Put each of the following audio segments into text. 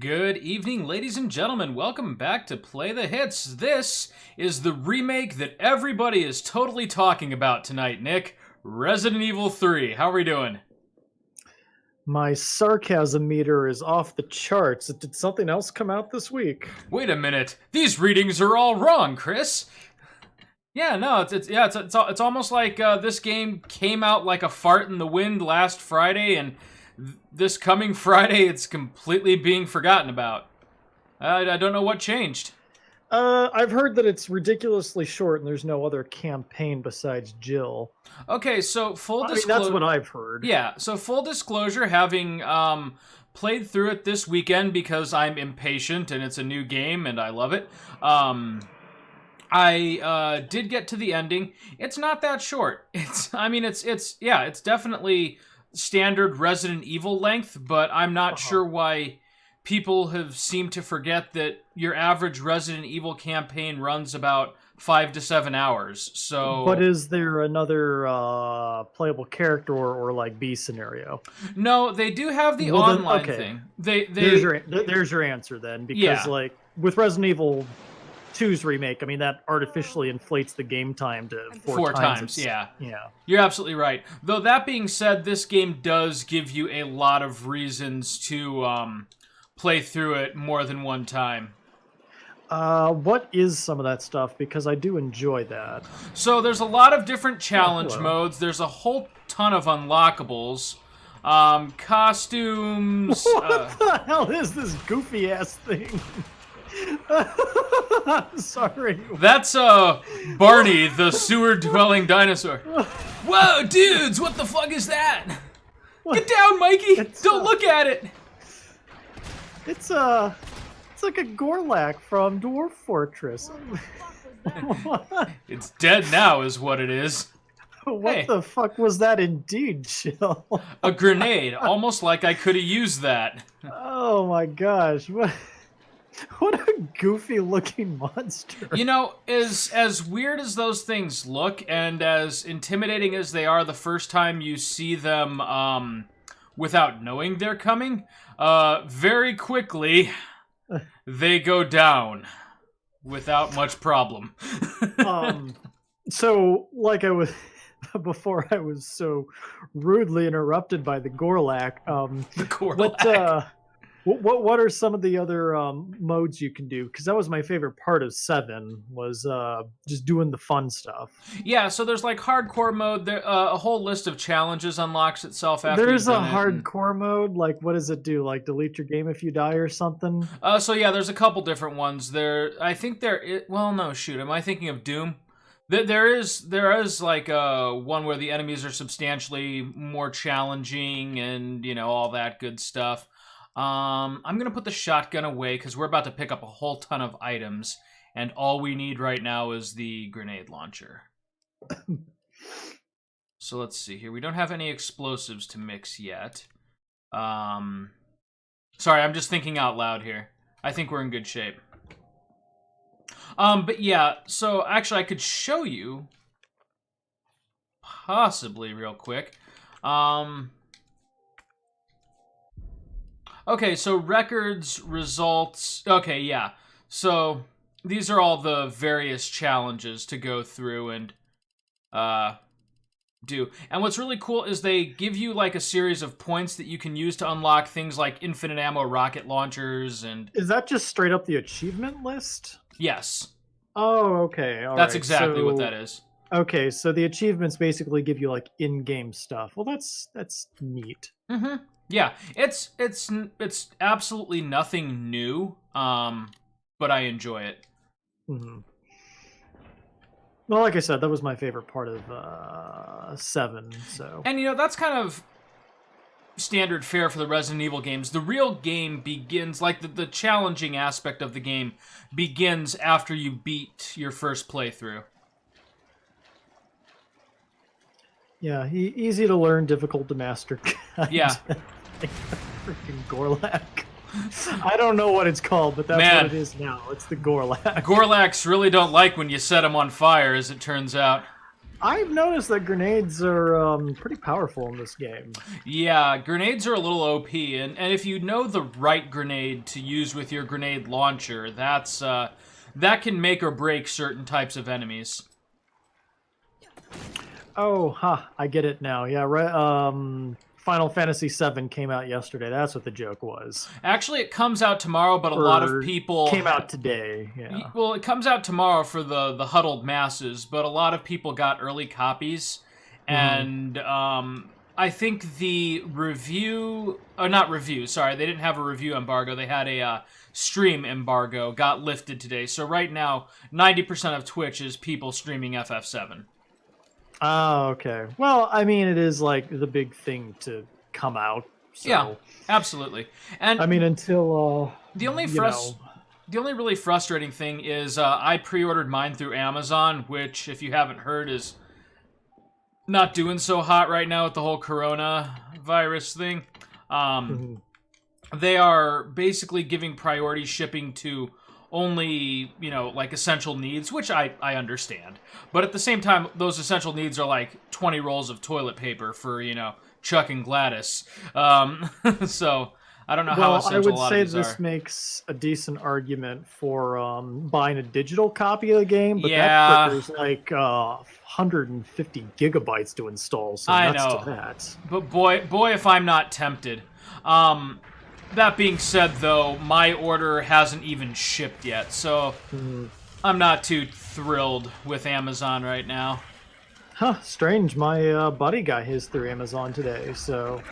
Good evening, ladies and gentlemen. Welcome back to Play the Hits. This is the remake that everybody is totally talking about tonight, Nick. Resident Evil 3. How are we doing? My sarcasm meter is off the charts. Did something else come out this week? Wait a minute. These readings are all wrong, Chris. Yeah, no, it's almost like this game came out like a fart in the wind last Friday, and this coming Friday, it's completely being forgotten about. I don't know what changed. I've heard that it's ridiculously short and there's no other campaign besides Jill. Okay, so full disclosure... that's what I've heard. Yeah, so full disclosure, having played through it this weekend because I'm impatient and it's a new game and I love it, I did get to the ending. It's not that short. It's definitely standard Resident Evil length, but I'm not sure why people have seemed to forget that your average Resident Evil campaign runs about 5 to 7 hours. So, but is there another playable character or like B scenario? No, they do have the online thing. There's your answer then, because like with Resident Evil 2's remake, I mean, that artificially inflates the game time to four times. Yeah. You're absolutely right. Though that being said, this game does give you a lot of reasons to play through it more than one time. What is some of that stuff? Because I do enjoy that. So there's a lot of different challenge modes. There's a whole ton of unlockables. Costumes. What the hell is this goofy ass thing? I'm sorry. That's Barney, the sewer-dwelling dinosaur. Whoa, dudes! What the fuck is that? What? Get down, Mikey! Don't look at it! It's like a Gorlak from Dwarf Fortress. It's dead now, is what it is. What the fuck was that indeed, Chill? A grenade, almost like I could have used that. Oh my gosh, what a goofy-looking monster. You know, as weird as those things look, and as intimidating as they are the first time you see them without knowing they're coming, very quickly, they go down without much problem. So, like I was... Before I was so rudely interrupted by the Gorlak, the Gorlak. What are some of the other modes you can do? Because that was my favorite part of 7, was just doing the fun stuff. Yeah, so there's like hardcore mode. There, a whole list of challenges unlocks itself after there's a hardcore mode. Like, what does it do? Like, delete your game if you die or something? So yeah, there's a couple different ones. I think well, no, shoot. Am I thinking of Doom? There is like one where the enemies are substantially more challenging and, you know, all that good stuff. I'm going to put the shotgun away because we're about to pick up a whole ton of items, and all we need right now is the grenade launcher. So let's see here. We don't have any explosives to mix yet. Sorry, I'm just thinking out loud here. I think we're in good shape. But yeah, so actually I could show you possibly real quick. Okay, so records, results. Okay, yeah. So these are all the various challenges to go through and do. And what's really cool is they give you like a series of points that you can use to unlock things like infinite ammo rocket launchers and... Is that just straight up the achievement list? Yes. Oh, okay. That's exactly what that is. Okay, so the achievements basically give you like in-game stuff. Well, that's neat. Mm-hmm. Yeah, it's absolutely nothing new, but I enjoy it. Mm-hmm. Well, like I said, that was my favorite part of 7. So, and you know, that's kind of standard fare for the Resident Evil games. The real game begins, like the challenging aspect of the game begins after you beat your first playthrough. Yeah, easy to learn, difficult to master. Yeah. Freaking Gorlak. I don't know what it's called, but that's what it is now. It's the Gorlak. Gorlaks really don't like when you set them on fire, as it turns out. I've noticed that grenades are pretty powerful in this game. Yeah, grenades are a little OP, and if you know the right grenade to use with your grenade launcher, that can make or break certain types of enemies. Oh, I get it now. Yeah, right. Final Fantasy VII came out yesterday. That's what the joke was. Actually, it comes out tomorrow, but a lot of people... Came out today, yeah. Well, it comes out tomorrow for the huddled masses, but a lot of people got early copies, and I think the review... not review, sorry, they didn't have a review embargo. They had a stream embargo, got lifted today. So right now, 90% of Twitch is people streaming FF7. Oh, okay. Well, I mean, it is like the big thing to come out. So. Yeah, absolutely. And I mean, until the only really frustrating thing is I pre-ordered mine through Amazon, which, if you haven't heard, is not doing so hot right now with the whole coronavirus thing. They are basically giving priority shipping to only, like essential needs, which I understand. But at the same time, those essential needs are like 20 rolls of toilet paper for, Chuck and Gladys. So I don't know how essential a lot of these are. I would say this makes a decent argument for buying a digital copy of the game, but that flickers like 150 gigabytes to install, so I nuts know. to that. But boy, if I'm not tempted. That being said, though, my order hasn't even shipped yet, so I'm not too thrilled with Amazon right now. Huh, strange. My buddy got his through Amazon today, so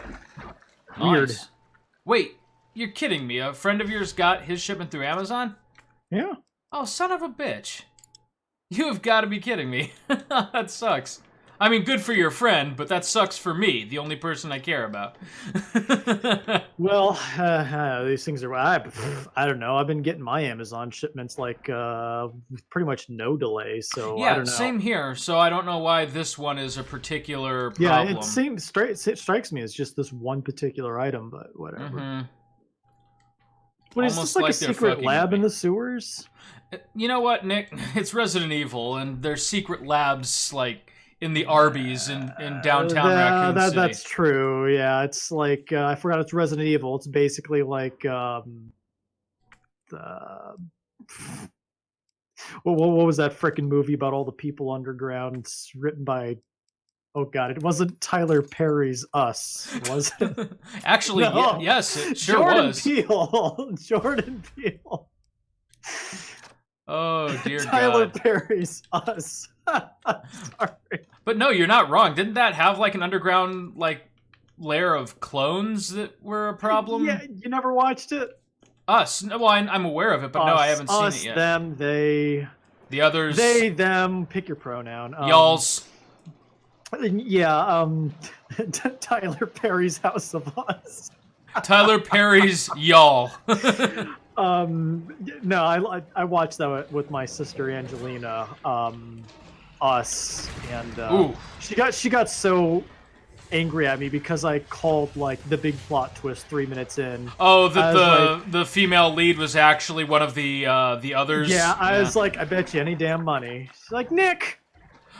weird. Nice. Wait, you're kidding me? A friend of yours got his shipment through Amazon? Yeah. Oh, son of a bitch. You have got to be kidding me. That sucks. I mean, good for your friend, but that sucks for me, the only person I care about. Well, these things are... I don't know. I've been getting my Amazon shipments like with pretty much no delay, so I don't know. Same here. So I don't know why this one is a particular problem. Yeah, it strikes me as just this one particular item, but whatever. What, is this like a secret lab in the sewers? You know what, Nick? It's Resident Evil, and there's secret labs, like, in the Arby's in downtown Raccoon City. That's true. Yeah, it's like I forgot it's Resident Evil. It's basically like what was that frickin' movie about all the people underground? It's written by it wasn't Tyler Perry's Us, was it? Actually, no. Yes, it sure was. Jordan Peele. Oh dear Tyler God. Perry's Us. Sorry. But no, you're not wrong. Didn't that have like an underground layer of clones that were a problem? Yeah, you never watched it? Us. Well, I'm aware of it, but no, I haven't seen it yet. Them, they. The others. They, them. Pick your pronoun. Y'alls. Yeah. Tyler Perry's House of Us. Tyler Perry's y'all. No, I watched that with my sister Angelina. Us, and she got so angry at me because I called like the big plot twist 3 minutes in. Oh, that the female lead was actually one of the others. Yeah, I was like, I bet you any damn money. She's like, Nick,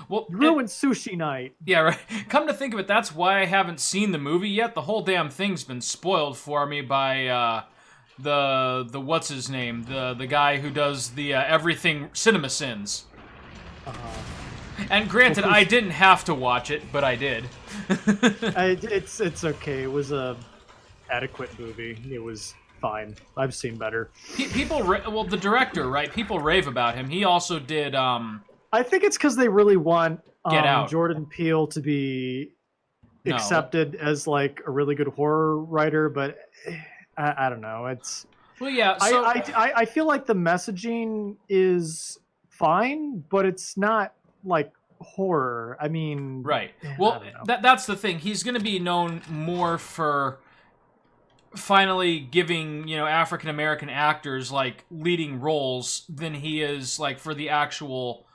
well, you ruined sushi night. Yeah, right. Come to think of it, that's why I haven't seen the movie yet. The whole damn thing's been spoiled for me by the what's his name, the guy who does the everything Cinema Sins. And granted, I didn't have to watch it, but I did. It's okay. It was a adequate movie. It was fine. I've seen better. Well, the director, right? People rave about him. He also did. I think it's because they really want Get Out. Jordan Peele to be accepted as like a really good horror writer, but I don't know. It's well, yeah. So... I feel like the messaging is fine, but it's not like horror. I mean, right. Well, that's the thing. He's going to be known more for finally giving, African American actors like leading roles than he is like for the actual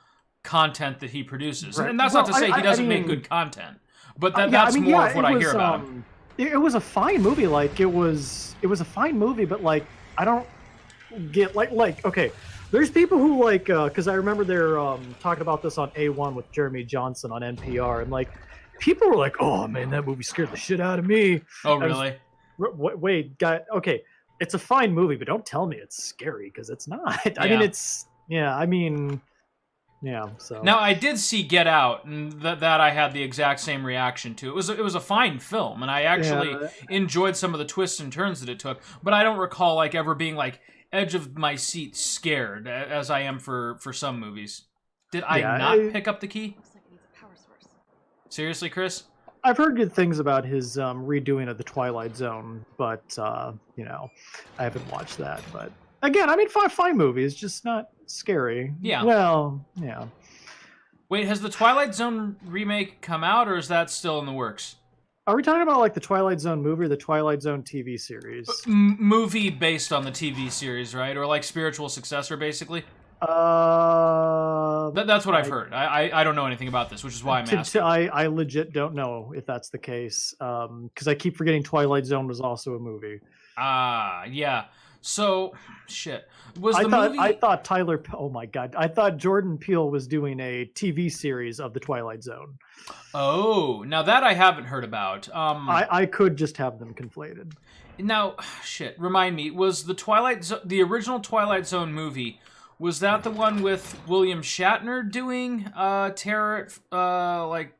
content that he produces. Right. And that's not to say he doesn't make good content, but that's more of what I hear about him. It was a fine movie. Like it was a fine movie, but like I don't get like okay. There's people who like, because I remember they're talking about this on A1 with Jeremy Johnson on NPR, and like, people were like, "Oh man, that movie scared the shit out of me." Oh, really? Wait, guy. Okay, it's a fine movie, but don't tell me it's scary because it's not. I mean, it's yeah. So now I did see Get Out, and that I had the exact same reaction to. It was a fine film, and I actually enjoyed some of the twists and turns that it took. But I don't recall like ever being like edge of my seat scared as I am for some movies. Did I not pick up the key? Seriously, Chris? I've heard good things about his redoing of the Twilight Zone, but you know, I haven't watched that. But again, I mean, fine movie. It's just not scary. Yeah. Well, yeah. Wait, has the Twilight Zone remake come out, or is that still in the works? Are we talking about like the Twilight Zone movie or the Twilight Zone TV series? Movie based on the TV series, right? Or like spiritual successor, basically? That's what I've heard. I don't know anything about this, which is why I'm asking. I legit don't know if that's the case, because I keep forgetting Twilight Zone was also a movie. Yeah. So, shit. I thought Tyler... Oh my god. I thought Jordan Peele was doing a TV series of the Twilight Zone. Oh, now that I haven't heard about. I could just have them conflated. Now, shit, remind me, was the original Twilight Zone movie, was that the one with William Shatner doing terror, like,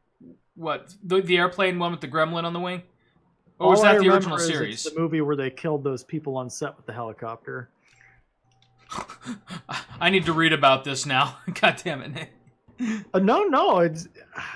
what, the airplane one with the gremlin on the wing? Or was that the original series? It's the movie where they killed those people on set with the helicopter. I need to read about this now. God damn it. No,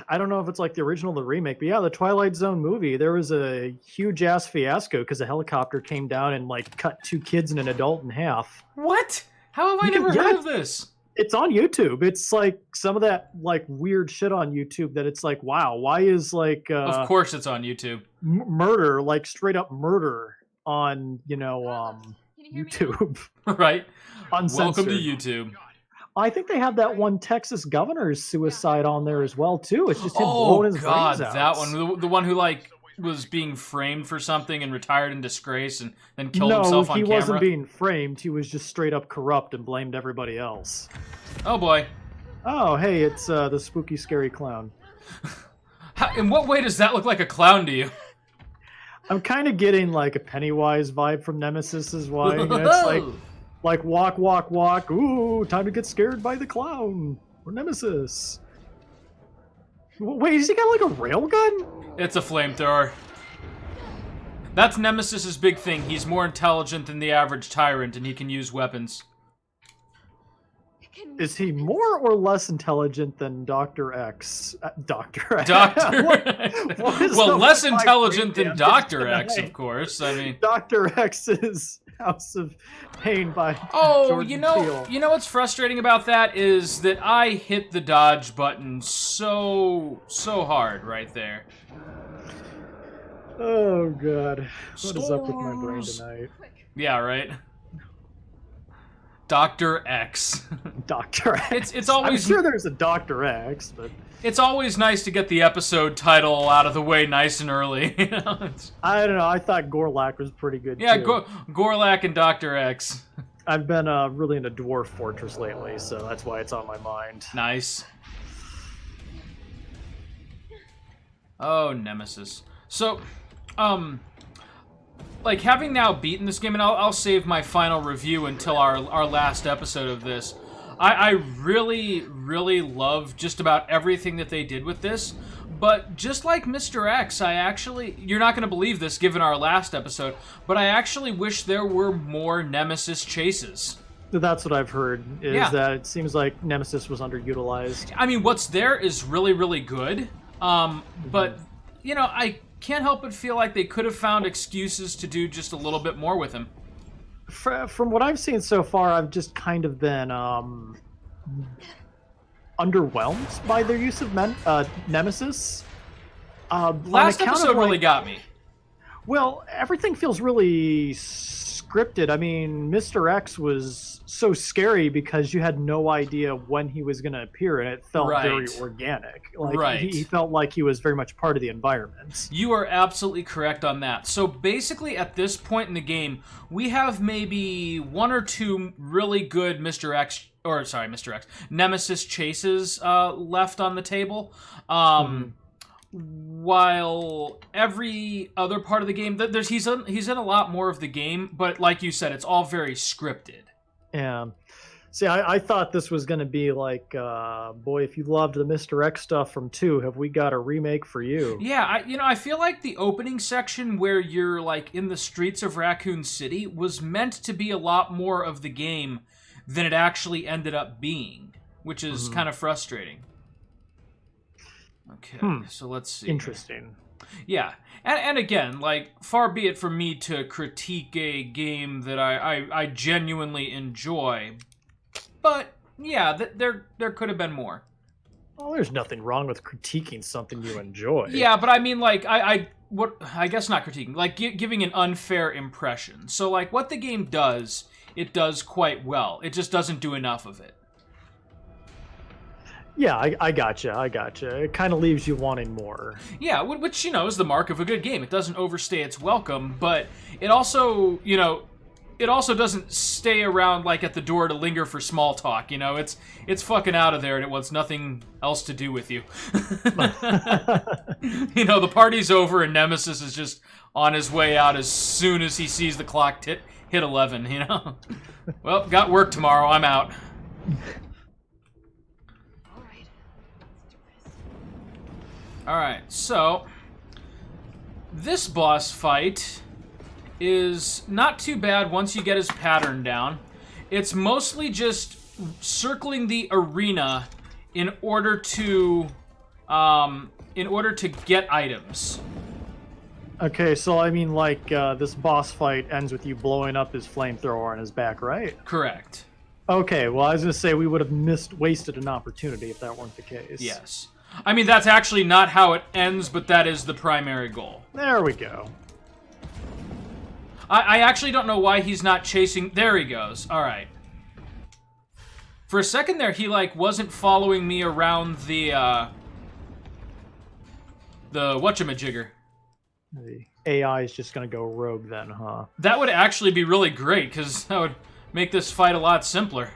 I don't know if it's like the original or the remake, but yeah, the Twilight Zone movie, there was a huge ass fiasco because a helicopter came down and like cut 2 kids and an adult in half. What? How have I never heard of this? It's on YouTube. It's like some of that like weird shit on YouTube that it's like, wow, why is like of course it's on YouTube. Murder, like straight up murder on, YouTube. Right. Uncensored. Welcome to YouTube. I think they have that one Texas governor's suicide on there as well too. It's just him blowing his brains out. That one, the one who like was being framed for something and retired in disgrace and then killed himself on camera. No, he wasn't being framed. He was just straight up corrupt and blamed everybody else. Oh boy. Oh, hey, it's the spooky, scary clown. In what way does that look like a clown to you? I'm kind of getting like a Pennywise vibe from Nemesis is why. It's like walk, walk, walk. Ooh, time to get scared by the clown or Nemesis. Wait, has he got like a railgun? It's a flamethrower. That's Nemesis's big thing. He's more intelligent than the average tyrant, and he can use weapons. Is he more or less intelligent than Dr. X? Dr. X? Well, less intelligent than Dr. X, of course. I mean, Dr. X's House of Pain by Jordan Peele. You know what's frustrating about that is that I hit the dodge button so hard right there. Oh god, what is up with my brain tonight? Yeah, right. Dr. X. Dr. X. It's always. I'm sure there's a Dr. X, but it's always nice to get the episode title out of the way nice and early. I don't know. I thought Gorlak was pretty good. Yeah, too. Gorlak and Dr. X. I've been really into Dwarf Fortress lately, so that's why it's on my mind. Nice. Oh, Nemesis. So, like, having now beaten this game, and I'll save my final review until our last episode of this, I really, really love just about everything that they did with this, but just like Mr. X, you're not going to believe this given our last episode, but I actually wish there were more Nemesis chases. That's what I've heard, that it seems like Nemesis was underutilized. I mean, what's there is really, really good, but, I can't help but feel like they could have found excuses to do just a little bit more with him. From what I've seen so far, I've just kind of been underwhelmed by their use of Nemesis. Last episode really got me. Well, everything feels really scripted. I mean, Mr. X was so scary because you had no idea when he was going to appear, and it felt very organic. Like he felt like he was very much part of the environment. You are absolutely correct on that. So basically, at this point in the game, we have maybe 1 or 2 really good Nemesis chases left on the table. While every other part of the game, he's in a lot more of the game, but like you said, it's all very scripted. Yeah. See, I thought this was going to be like, boy, if you loved the Mr. X stuff from 2, have we got a remake for you? Yeah, I feel like the opening section where you're like in the streets of Raccoon City was meant to be a lot more of the game than it actually ended up being, which is kind of frustrating. Okay, so let's see. Interesting. Yeah, and again, like, far be it from me to critique a game that I genuinely enjoy, but yeah, there could have been more. Well, there's nothing wrong with critiquing something you enjoy. Yeah, but I mean, like, I guess not critiquing, like giving an unfair impression. So, like, what the game does, it does quite well. It just doesn't do enough of it. Yeah, I gotcha. It kind of leaves you wanting more. Yeah, which, is the mark of a good game. It doesn't overstay its welcome, but it also, it also doesn't stay around, like, at the door to linger for small talk, It's fucking out of there, and it wants nothing else to do with you. The party's over, and Nemesis is just on his way out as soon as he sees the clock hit 11, Well, got work tomorrow, I'm out. Alright, so this boss fight is not too bad once you get his pattern down. It's mostly just circling the arena in order to get items. Okay, so I mean, like, this boss fight ends with you blowing up his flamethrower on his back, right? Correct. Okay, well, I was going to say we would have wasted an opportunity if that weren't the case. Yes. I mean, that's actually not how it ends, but that is the primary goal. There we go. I actually don't know why he's not chasing... There he goes. All right. For a second there, he, like, wasn't following me around the whatchamajigger. The AI is just going to go rogue then, huh? That would actually be really great, because that would make this fight a lot simpler.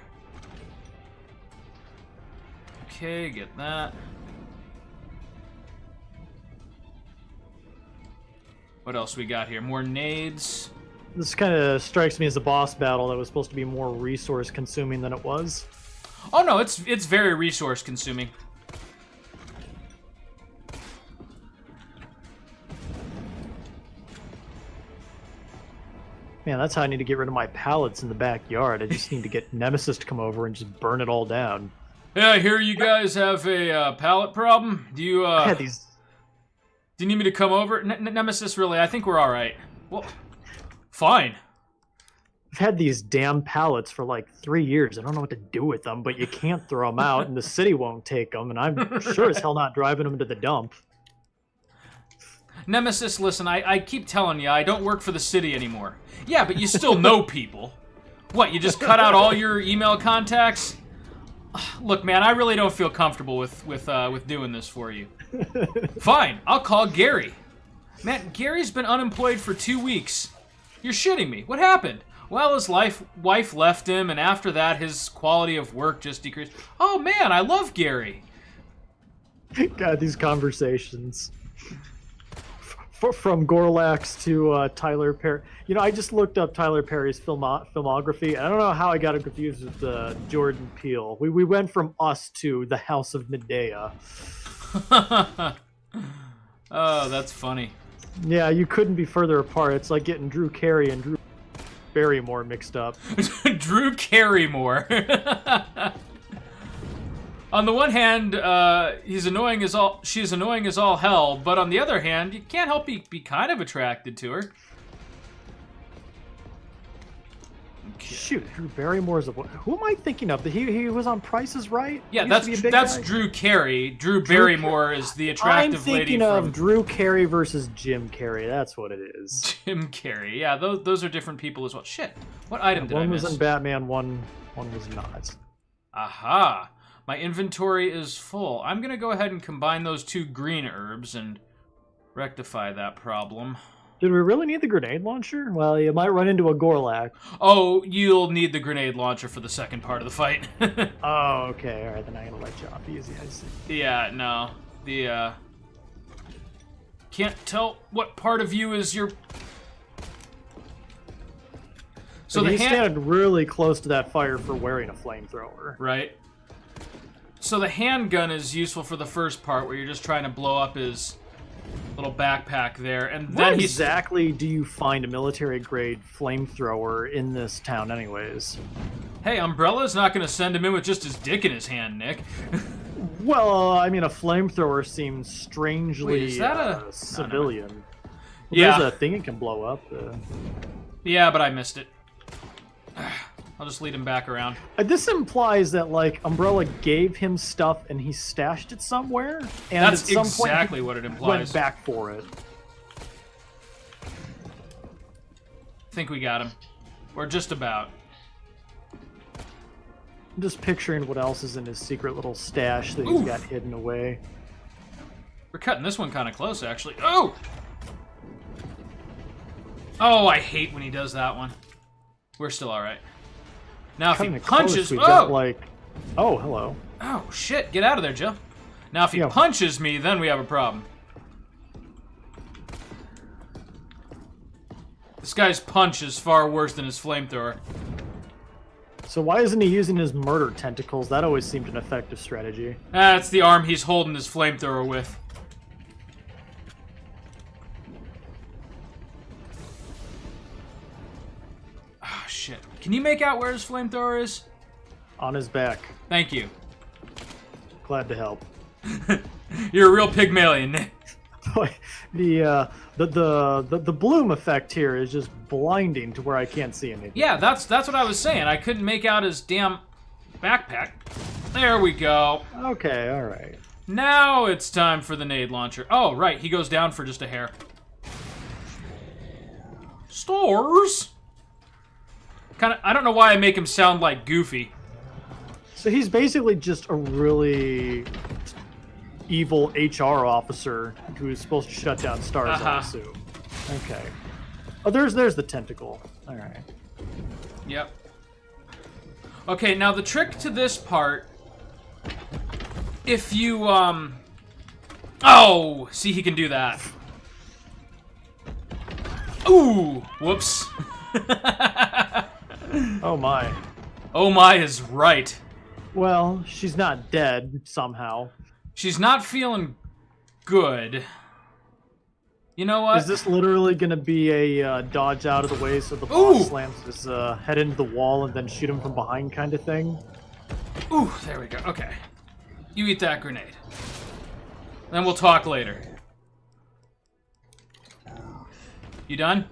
Okay, get that. What else we got here? More nades. This kind of strikes me as a boss battle that was supposed to be more resource consuming than it was. Oh no, it's very resource consuming. Man, that's how I need to get rid of my pallets in the backyard. I just need to get Nemesis to come over and just burn it all down. Yeah, I hear you guys have a pallet problem. Do you I had these... Do you need me to come over? Nemesis, really? I think we're all right. Well, fine. I've had these damn pallets for like 3 years. I don't know what to do with them, but you can't throw them out, and the city won't take them, and I'm sure as hell not driving them to the dump. Nemesis, listen, I keep telling you, I don't work for the city anymore. Yeah, but you still know people. What, you just cut out all your email contacts? Look, man, I really don't feel comfortable with doing this for you. Fine, I'll call Gary. Man, Gary's been unemployed for 2 weeks. You're shitting me. What happened? Well, his wife left him, and after that, his quality of work just decreased. Oh, man, I love Gary. God, these conversations. From Gorlaks to Tyler Perry. I just looked up Tyler Perry's filmography, and I don't know how I got it confused with Jordan Peele. We went from Us to The House of Medea. Oh, that's funny. Yeah, you couldn't be further apart. It's like getting Drew Carey and Drew Barrymore mixed up. Drew Carrymore. On the one hand, she's annoying as all hell, but on the other hand, you can't help be kind of attracted to her. Okay. Shoot, Drew Barrymore's a... Who am I thinking of? He was on Price is Right? Yeah, He used to be a big that's guy? Drew Carey. Drew Barrymore is the I'm attractive lady thinking from of Drew Carey versus Jim Carrey. That's what it is. Jim Carrey. Yeah, those are different people as well. Shit, what item did I One miss? was in Batman, one was not. Aha! My inventory is full. I'm gonna go ahead and combine those 2 green herbs and rectify that problem. Did we really need the grenade launcher? Well, you might run into a Gorlak. Oh, you'll need the grenade launcher for the second part of the fight. Oh, okay. All right, then I'm gonna let you off easy. I see. Yeah, no. Can't tell what part of you is your... So he's standing really close to that fire for wearing a flamethrower. Right. So the handgun is useful for the first part where you're just trying to blow up his little backpack there, and then Where exactly do you find a military-grade flamethrower in this town anyways? Hey, Umbrella's not going to send him in with just his dick in his hand, Nick. Well, I mean, a flamethrower seems strangely Wait, is that a civilian. Well, yeah. There's a thing it can blow up. Yeah, but I missed it. I'll just lead him back around. This implies that, like, Umbrella gave him stuff and he stashed it somewhere, and That's at some exactly point what it he implies. went back for it. I think we got him. Or just about. I'm just picturing what else is in his secret little stash that he's got hidden away. We're cutting this one kind of close, actually. Oh! Oh, I hate when he does that one. We're still alright. Now, if he punches... Oh! Like... Oh, hello. Oh, shit. Get out of there, Jill. Now, if he punches me, then we have a problem. This guy's punch is far worse than his flamethrower. So why isn't he using his murder tentacles? That always seemed an effective strategy. That's the arm he's holding his flamethrower with. Ah, shit. Can you make out where his flamethrower is? On his back. Thank you. Glad to help. You're a real Pygmalion, Nick. The bloom effect here is just blinding to where I can't see anything. Yeah, that's what I was saying. I couldn't make out his damn backpack. There we go. Okay, all right. Now it's time for the nade launcher. Oh, right, he goes down for just a hair. Stores? Kind of. I don't know why I make him sound like Goofy. So he's basically just a really evil HR officer who is supposed to shut down stars, I assume. Okay. Oh, there's the tentacle. All right. Yep. Okay, now the trick to this part, if you, oh, see, he can do that. Ooh, whoops. Oh my. Oh my is right. Well, she's not dead, somehow. She's not feeling good. You know what? Is this literally going to be a dodge out of the way so the boss slams his head into the wall and then shoot him from behind kind of thing? Ooh, there we go. Okay. You eat that grenade. Then we'll talk later. You done?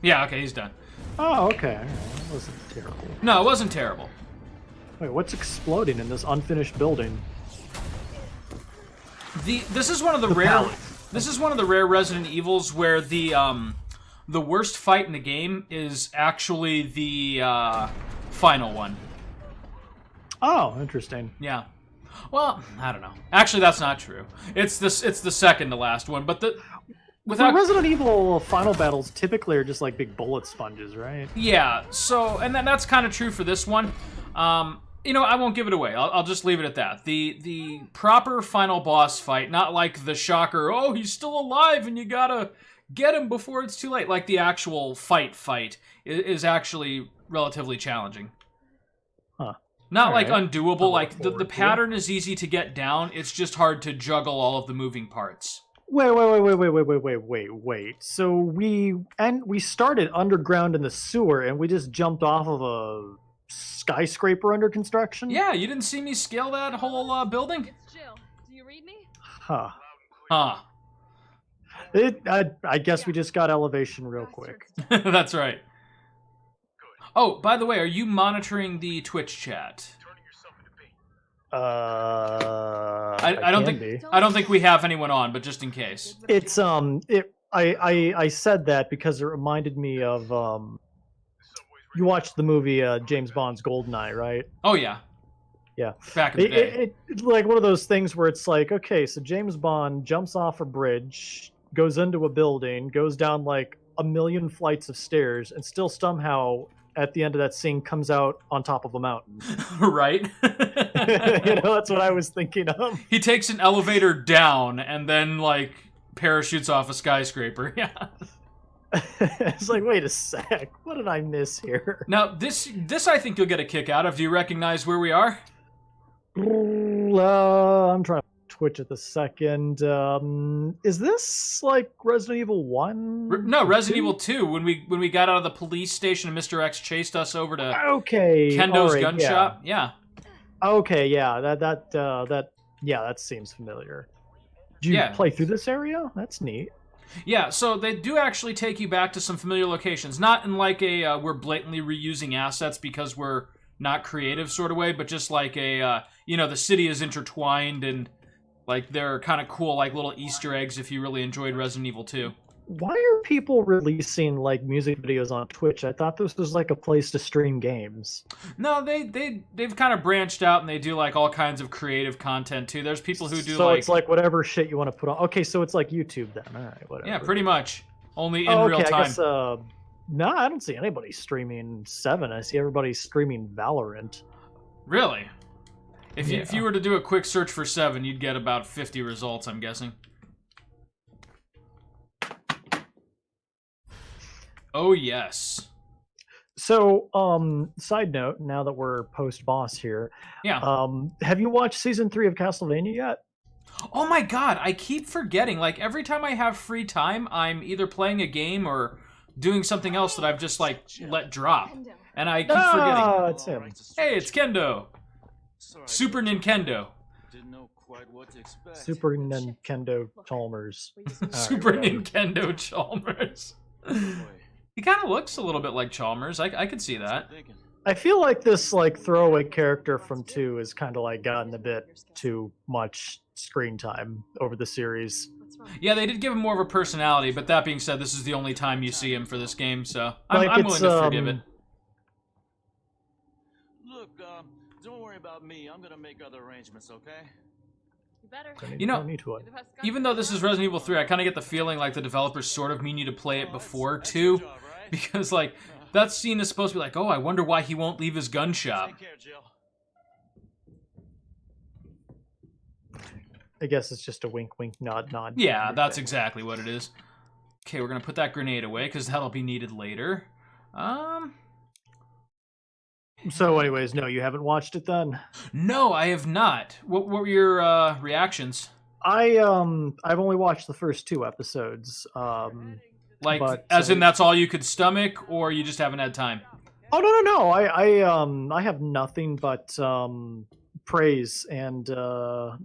Yeah, okay, he's done. Oh, okay. All right. That wasn't terrible. No, it wasn't terrible. Wait, what's exploding in this unfinished building? This is one of the rare... This is one of the rare Resident Evils where the worst fight in the game is actually the final one. Oh, interesting. Yeah. Well, I don't know. Actually, that's not true. It's the second to last one, but the Resident Evil final battles typically are just like big bullet sponges, right? Yeah. So, and that's kind of true for this one. You know, I won't give it away. I'll just leave it at that. The proper final boss fight, not like the shocker, oh, he's still alive and you gotta get him before it's too late. Like the actual fight is actually relatively challenging. Huh. Not like undoable. Like the pattern is easy to get down. It's just hard to juggle all of the moving parts. Wait. So we started underground in the sewer and we just jumped off of a skyscraper under construction? Yeah, you didn't see me scale that whole building? It's Jill. Do you read me? Huh. Huh. I guess we just got elevation real quick. That's right. Oh, by the way, are you monitoring the Twitch chat? I don't think we have anyone on, but just in case. It's I said that because it reminded me of you watched the movie James Bond's Goldeneye, right? Oh yeah. Yeah. Back in the day. It's like one of those things where it's like, okay, so James Bond jumps off a bridge, goes into a building, goes down like a million flights of stairs, and still somehow at the end of that scene comes out on top of a mountain. Right? That's what I was thinking of. He takes an elevator down and then like parachutes off a skyscraper. Yeah. It's like, wait a sec, what did I miss here? Now, this I think you'll get a kick out of. Do you recognize where we are? I'm trying to Twitch at the second. Is this like Resident Evil 1? No, Resident Evil 2. When we got out of the police station and Mr. X chased us over to Kendo's gun shop. Yeah. Okay, yeah, that seems familiar. Did you play through this area? That's neat. Yeah, so they do actually take you back to some familiar locations. Not in like a we're blatantly reusing assets because we're not creative sort of way, but just like a, the city is intertwined and like they're kind of cool like little Easter eggs if you really enjoyed Resident Evil 2. Why are people releasing like music videos on Twitch? I thought this was like a place to stream games. No, they've kind of branched out and they do like all kinds of creative content too. There's people who do so it's like whatever shit you want to put on. Okay, so it's like YouTube then. All right, whatever. Yeah, pretty much. Only in real time. I guess, no, I don't see anybody streaming 7. I see everybody streaming Valorant. Really? If you were to do a quick search for 7, you'd get about 50 results, I'm guessing. Oh, yes. So, side note, now that we're post-boss here, have you watched Season 3 of Castlevania yet? Oh my god, I keep forgetting. Like, every time I have free time, I'm either playing a game or doing something else that I've just, like, let drop. And I keep forgetting. It's him. Hey, it's Kendo. Super Nintendo. Super Nintendo Chalmers. Super Nintendo Chalmers. He kind of looks a little bit like Chalmers. I could see that. I feel like this like throwaway character from 2 has kind of like gotten a bit too much screen time over the series. Yeah, they did give him more of a personality, but that being said, this is the only time you see him for this game, so I'm willing to forgive it. Look, don't worry about me. I'm gonna make other arrangements, okay? You know, even though this is Resident Evil 3, I kind of get the feeling like the developers sort of mean you to play it before 2, because like that scene is supposed to be like, oh, I wonder why he won't leave his gun shop. I guess it's just a wink, wink, nod, nod. Yeah, that's exactly what it is. Okay, we're gonna put that grenade away because that'll be needed later. So, anyways, no, you haven't watched it then? No, I have not. What were your reactions? I've only watched the first 2 episodes. As in that's all you could stomach, or you just haven't had time? Oh no! I have nothing but praise and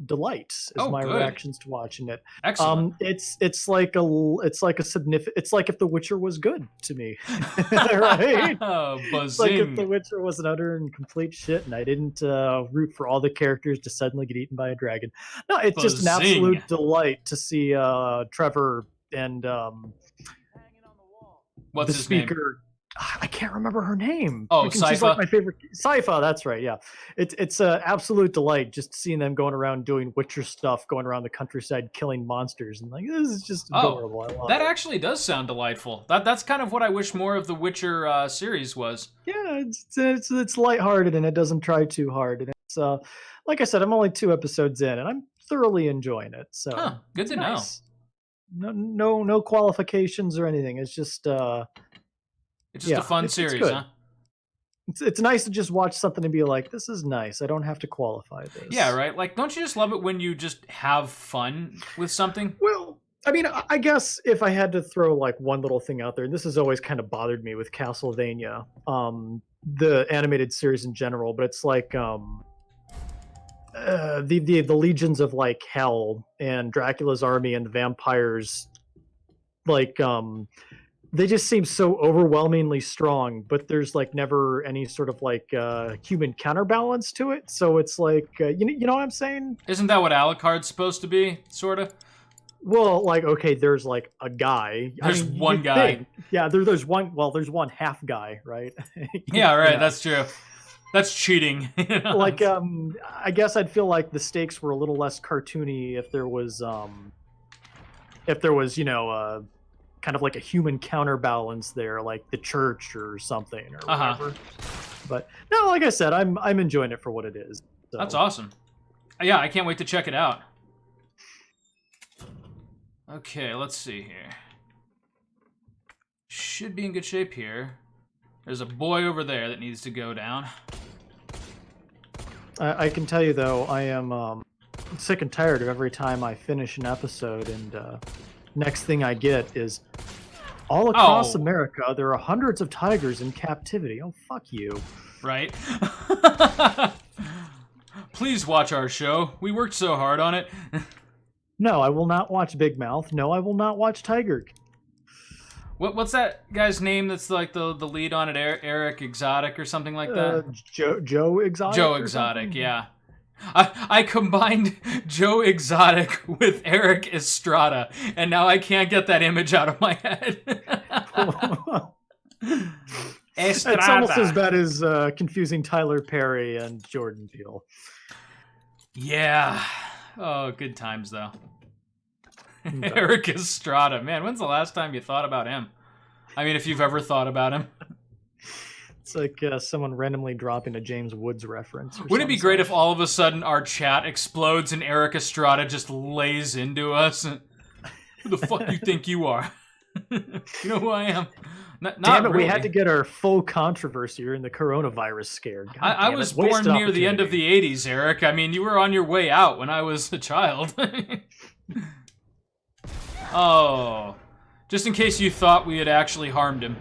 delight as my reactions to watching it. Excellent. It's like if The Witcher was good to me, right? It's like if The Witcher was an utter and complete shit, and I didn't root for all the characters to suddenly get eaten by a dragon. No, it's just an absolute delight to see Trevor and what's the his speaker. name? I can't remember her name. Oh, she's like my favorite. Sypha, that's right. Yeah, it's an absolute delight just seeing them going around doing Witcher stuff, going around the countryside killing monsters, and like this is just adorable. I love that it. Actually does sound delightful. That's kind of what I wish more of the Witcher series was. Yeah, it's lighthearted and it doesn't try too hard, and it's like I said, I'm only 2 episodes in, and I'm thoroughly enjoying it. So good to know. No qualifications or anything. It's just. It's just a fun series, huh? It's nice to just watch something and be like, this is nice. I don't have to qualify this. Yeah, right? Like, don't you just love it when you just have fun with something? Well, I mean, I guess if I had to throw like one little thing out there, and this has always kind of bothered me with Castlevania, the animated series in general, but it's like the legions of like hell and Dracula's army and the vampires, like they just seem so overwhelmingly strong, but there's like never any sort of like human counterbalance to it. So it's like you know what I'm saying? Isn't that what Alucard's supposed to be, sort of? Well, like okay, there's like a guy. There's one guy. Think. Yeah, there's one. Well, there's one half guy, right? Yeah, right. That's true. That's cheating. Like I guess I'd feel like the stakes were a little less cartoony if there was you know kind of like a human counterbalance there, like the church or something or whatever. But no, like I said, I'm enjoying it for what it is. So. That's awesome. Yeah, I can't wait to check it out. Okay, let's see here. Should be in good shape here. There's a boy over there that needs to go down. I can tell you though, I am sick and tired of every time I finish an episode and next thing I get is all across America, there are hundreds of tigers in captivity. Oh, fuck you. Right? Please watch our show. We worked so hard on it. No, I will not watch Big Mouth. No, I will not watch Tiger. What's that guy's name that's like the lead on it? Eric Exotic or something like that? Joe Exotic? Joe Exotic, yeah. I combined Joe Exotic with Eric Estrada, and now I can't get that image out of my head. Estrada. It's almost as bad as confusing Tyler Perry and Jordan Peele. Yeah. Oh, good times, though. Eric Estrada. Man, when's the last time you thought about him? I mean, if you've ever thought about him. It's like someone randomly dropping a James Woods reference. Wouldn't it be great if all of a sudden our chat explodes and Eric Estrada just lays into us? Who the fuck you think you are? You know who I am? Damn it, really. We had to get our full controversy during the coronavirus scare. I was born near the end of the 80s, Eric. I mean, you were on your way out when I was a child. Oh. Just in case you thought we had actually harmed him.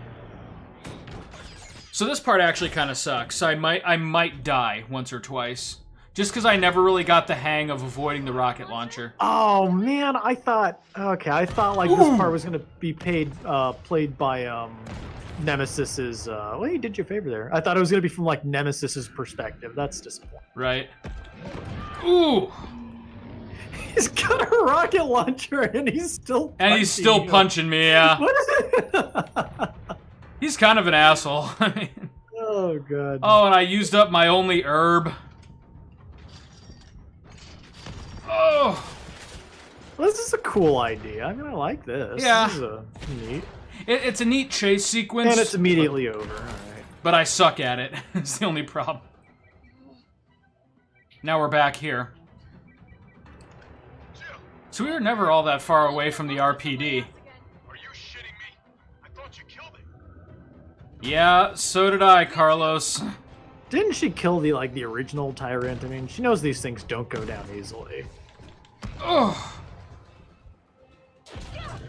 So this part actually kind of sucks. I might die once or twice. Just because I never really got the hang of avoiding the rocket launcher. Oh, man, I thought like this part was going to be played by Nemesis's, well, you did your favor there. I thought it was going to be from like Nemesis's perspective. That's disappointing. Right. Ooh. He's got a rocket launcher and he's still punching me, yeah. He's kind of an asshole. Oh, God. Oh, and I used up my only herb. Oh. Well, this is a cool idea. I'm gonna like this. Yeah. This is neat. It's a neat chase sequence. And it's immediately over. All right. But I suck at it. It's the only problem. Now we're back here. So we were never all that far away from the RPD. Are you shitting me? I thought you killed it. Yeah, so did I, Carlos. Didn't she kill the original Tyrant? I mean, she knows these things don't go down easily. Oh.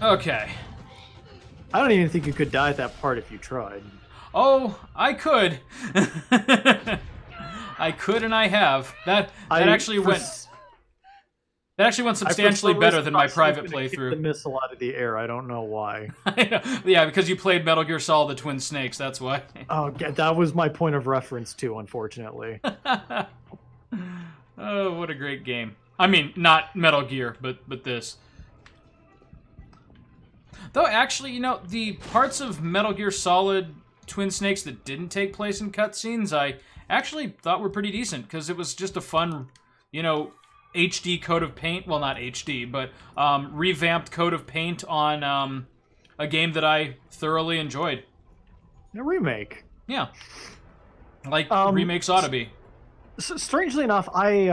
Okay. I don't even think you could die at that part if you tried. Oh, I could. I could and I have. That actually went substantially better than my private playthrough. The missile out of the air. I don't know why. I know. Yeah, because you played Metal Gear Solid: The Twin Snakes. That's why. Oh, that was my point of reference too. Unfortunately. Oh, what a great game! I mean, not Metal Gear, but this. Though, actually, you know, the parts of Metal Gear Solid: Twin Snakes that didn't take place in cutscenes, I actually thought were pretty decent because it was just a fun, you know, HD coat of paint. Well, not HD, but revamped coat of paint on a game that I thoroughly enjoyed. A remake. Yeah. Like remakes ought to be. Strangely enough, I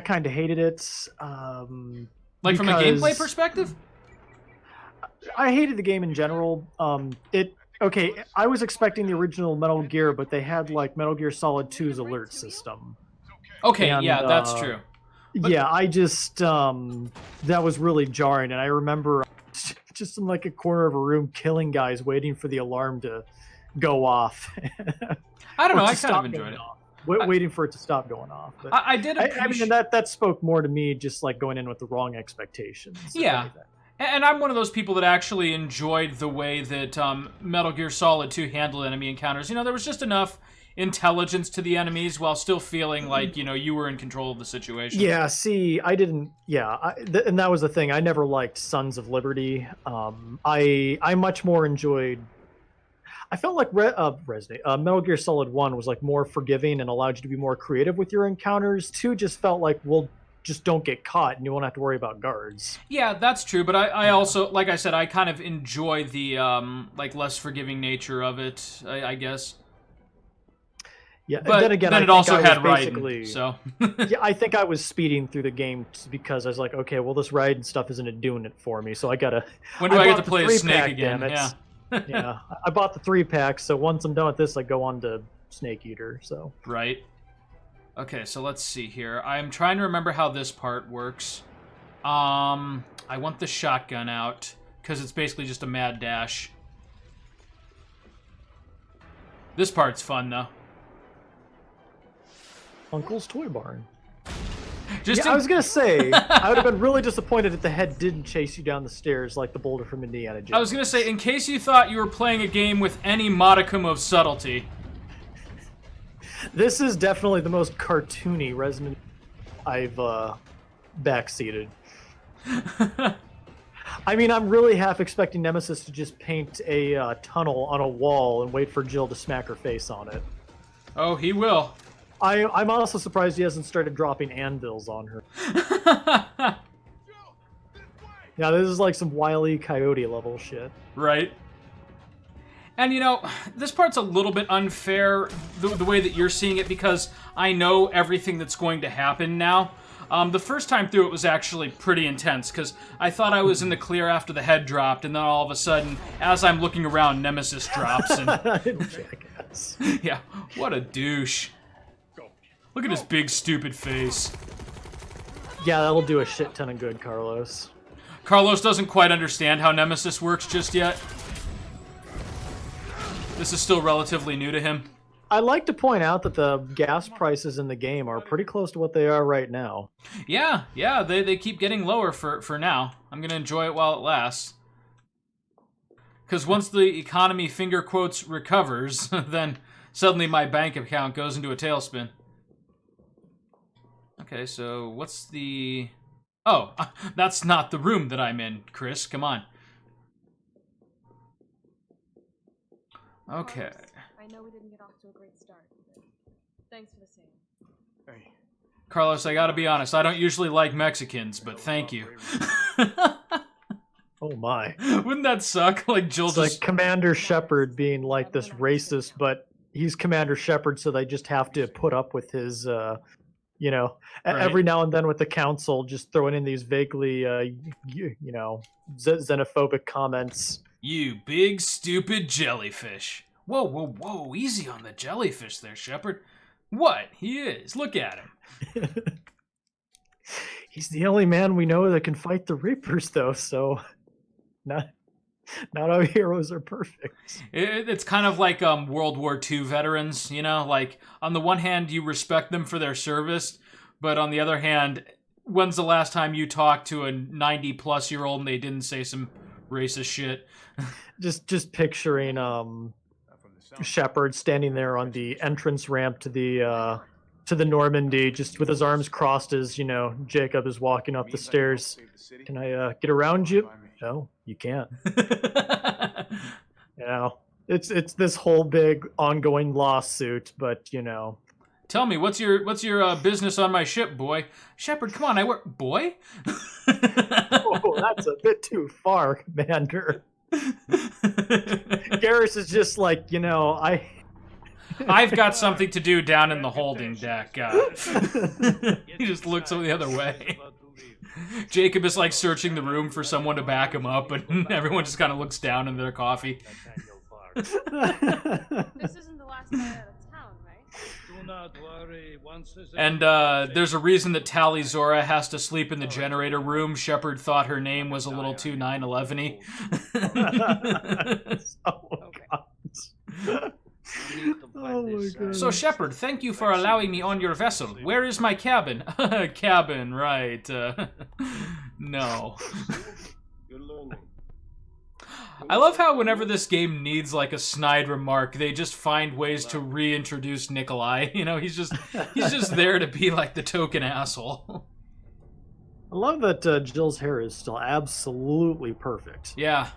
kind of hated it. Like from a gameplay perspective? I hated the game in general. Okay, I was expecting the original Metal Gear, but they had like Metal Gear Solid 2's alert system. Okay, and, yeah, that's true. But, yeah, I just that was really jarring, and I remember just in like a corner of a room killing guys, waiting for the alarm to go off. I don't know. I kind of enjoyed it. Waiting for it to stop going off. But I did. I mean, that spoke more to me, just like going in with the wrong expectations. Yeah. And I'm one of those people that actually enjoyed the way that Metal Gear Solid 2 handled enemy encounters. You know, there was just enough intelligence to the enemies while still feeling like, you know, you were in control of the situation. Yeah, see, I didn't. Yeah, and that was the thing. I never liked Sons of Liberty. I much more enjoyed. I felt like Metal Gear Solid 1 was like more forgiving and allowed you to be more creative with your encounters. 2 just felt like, well, just don't get caught and you won't have to worry about guards. Yeah, that's true, but I also, like I said, I kind of enjoy the like less forgiving nature of it, I guess. Yeah, but then again, then it also had Raiden, so. Yeah, I think I was speeding through the game because I was like, okay, well, this Raiden stuff isn't doing it for me, so I gotta. When do I get to play as Snake again? Yeah. Yeah, I bought the 3-pack, so once I'm done with this, I go on to Snake Eater. So. Right. Okay, so let's see here. I'm trying to remember how this part works. I want the shotgun out, because it's basically just a mad dash. This part's fun, though. Uncle's Toy Barn. I was going to say, I would have been really disappointed if the head didn't chase you down the stairs like the boulder from Indiana Jones. I was going to say, in case you thought you were playing a game with any modicum of subtlety... This is definitely the most cartoony Resident I've backseated. I mean, I'm really half expecting Nemesis to just paint a tunnel on a wall and wait for Jill to smack her face on it. Oh, he will. I'm also surprised he hasn't started dropping anvils on her. Yeah, this is like some Wile E. Coyote level shit. Right. And, you know, this part's a little bit unfair, the way that you're seeing it, because I know everything that's going to happen now. The first time through, it was actually pretty intense, because I thought I was in the clear after the head dropped, and then all of a sudden, as I'm looking around, Nemesis drops, and... Jackass. Yeah, what a douche. Look at his big, stupid face. Yeah, that'll do a shit ton of good, Carlos. Carlos doesn't quite understand how Nemesis works just yet. This is still relatively new to him. I'd like to point out that the gas prices in the game are pretty close to what they are right now. Yeah, they keep getting lower for now. I'm going to enjoy it while it lasts. Because once the economy, finger quotes, recovers, then suddenly my bank account goes into a tailspin. Okay, so what's the... Oh, that's not the room that I'm in, Chris. Come on. Okay. I know we didn't get off to a great start, but thanks for the same. Hey. Carlos, I gotta be honest, I don't usually like Mexicans, but thank you. Oh my. Wouldn't that suck? Like Jill It's just... like Commander Shepard being like this racist, but he's Commander Shepard, so they just have to put up with his, you know, right. Every now and then with the council just throwing in these vaguely, you know, xenophobic comments. You big, stupid jellyfish. Whoa, whoa, whoa, easy on the jellyfish there, Shepard. What? He is. Look at him. He's the only man we know that can fight the Reapers, though, so not all heroes are perfect. It's kind of like World War II veterans, you know? Like, on the one hand, you respect them for their service, but on the other hand, when's the last time you talked to a 90-plus-year-old and they didn't say some racist shit? Just picturing Shepard standing there on the entrance ramp to the Normandy, just with his arms crossed as, you know, Jacob is walking up the stairs. Can I get around you? No, you can't. You know, it's this whole big ongoing lawsuit, but you know. Tell me, what's your business on my ship, boy? Shepard, come on, I work... Boy? Oh, that's a bit too far, Commander. Garrus is just like, you know, I've got something to do down in the holding deck. He just looks the other way. Jacob is like searching the room for someone to back him up, and everyone just kind of looks down in their coffee. This isn't the last night out of town, right? Do not worry. Once this And there's a reason that Tali Zora has to sleep in the generator room. Shepard thought her name was a little too 9/11-y. Oh, God. Oh my God. So, Shepard, thank you for allowing me on your vessel. Where is my cabin? Cabin, right. No. Good learning. I love how whenever this game needs like a snide remark, they just find ways to reintroduce Nikolai. You know, he's just there to be like the token asshole. I love that Jill's hair is still absolutely perfect. Yeah.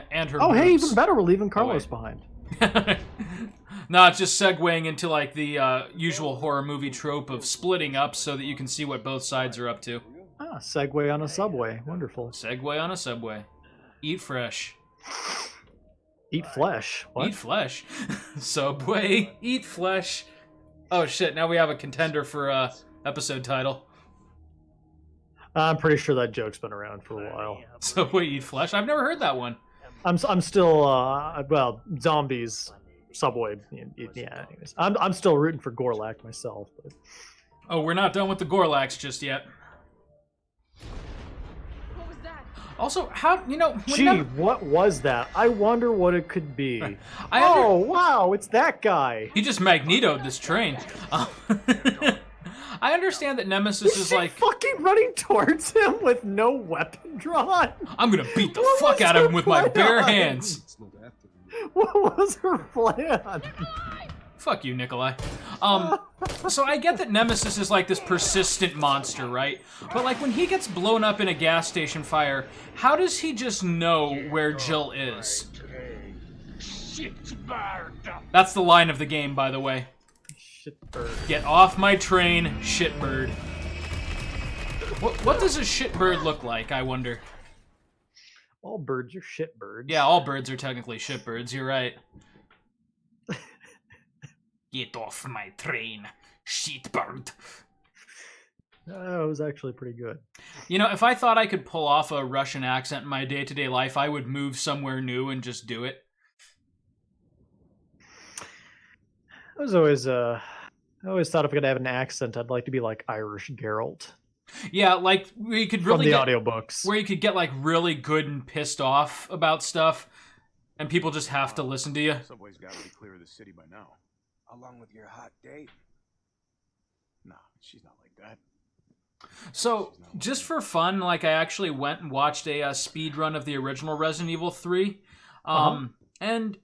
And her Oh, moves. hey, even better, we're leaving Carlos behind. No, it's just segueing into like the usual horror movie trope of splitting up so that you can see what both sides are up to. Ah, Segway on a subway. Wonderful. Segway on a subway. Eat fresh. Eat flesh. What? Eat flesh. Subway. Eat flesh. Oh shit! Now we have a contender for episode title. I'm pretty sure that joke's been around for a while. Subway eat flesh. I've never heard that one. I'm still well, zombies. Subway. Yeah. Anyways, I'm still rooting for Gorlak myself. But... Oh, we're not done with the Gorlaks just yet. What was that? Also, how Gee, what was that? I wonder what it could be. Oh, wow, it's that guy. He just magnetoed this train. I understand that Nemesis is like fucking running towards him with no weapon drawn. I'm gonna beat the fuck out of him with my bare hands. What was her plan? Fuck you, Nikolai. So I get that Nemesis is like this persistent monster, right? But like when he gets blown up in a gas station fire, how does he just know where Jill is? That's the line of the game, by the way. Shitbird. Get off my train, shitbird. What does a shitbird look like, I wonder? All birds are shitbirds. Yeah, all birds are technically shitbirds, you're right. Get off my train, shitbird. That was actually pretty good. You know, if I thought I could pull off a Russian accent in my day-to-day life, I would move somewhere new and just do it. I always thought if I could have an accent, I'd like to be like Irish Geralt. Yeah, like where you could really from the audiobooks. Where you could get like really good and pissed off about stuff, and people just have to listen to you. Subway's got to be clear of the city by now. Along with your hot date. Nah, she's not like that. So, just for fun, like I actually went and watched a speed run of the original Resident Evil 3, and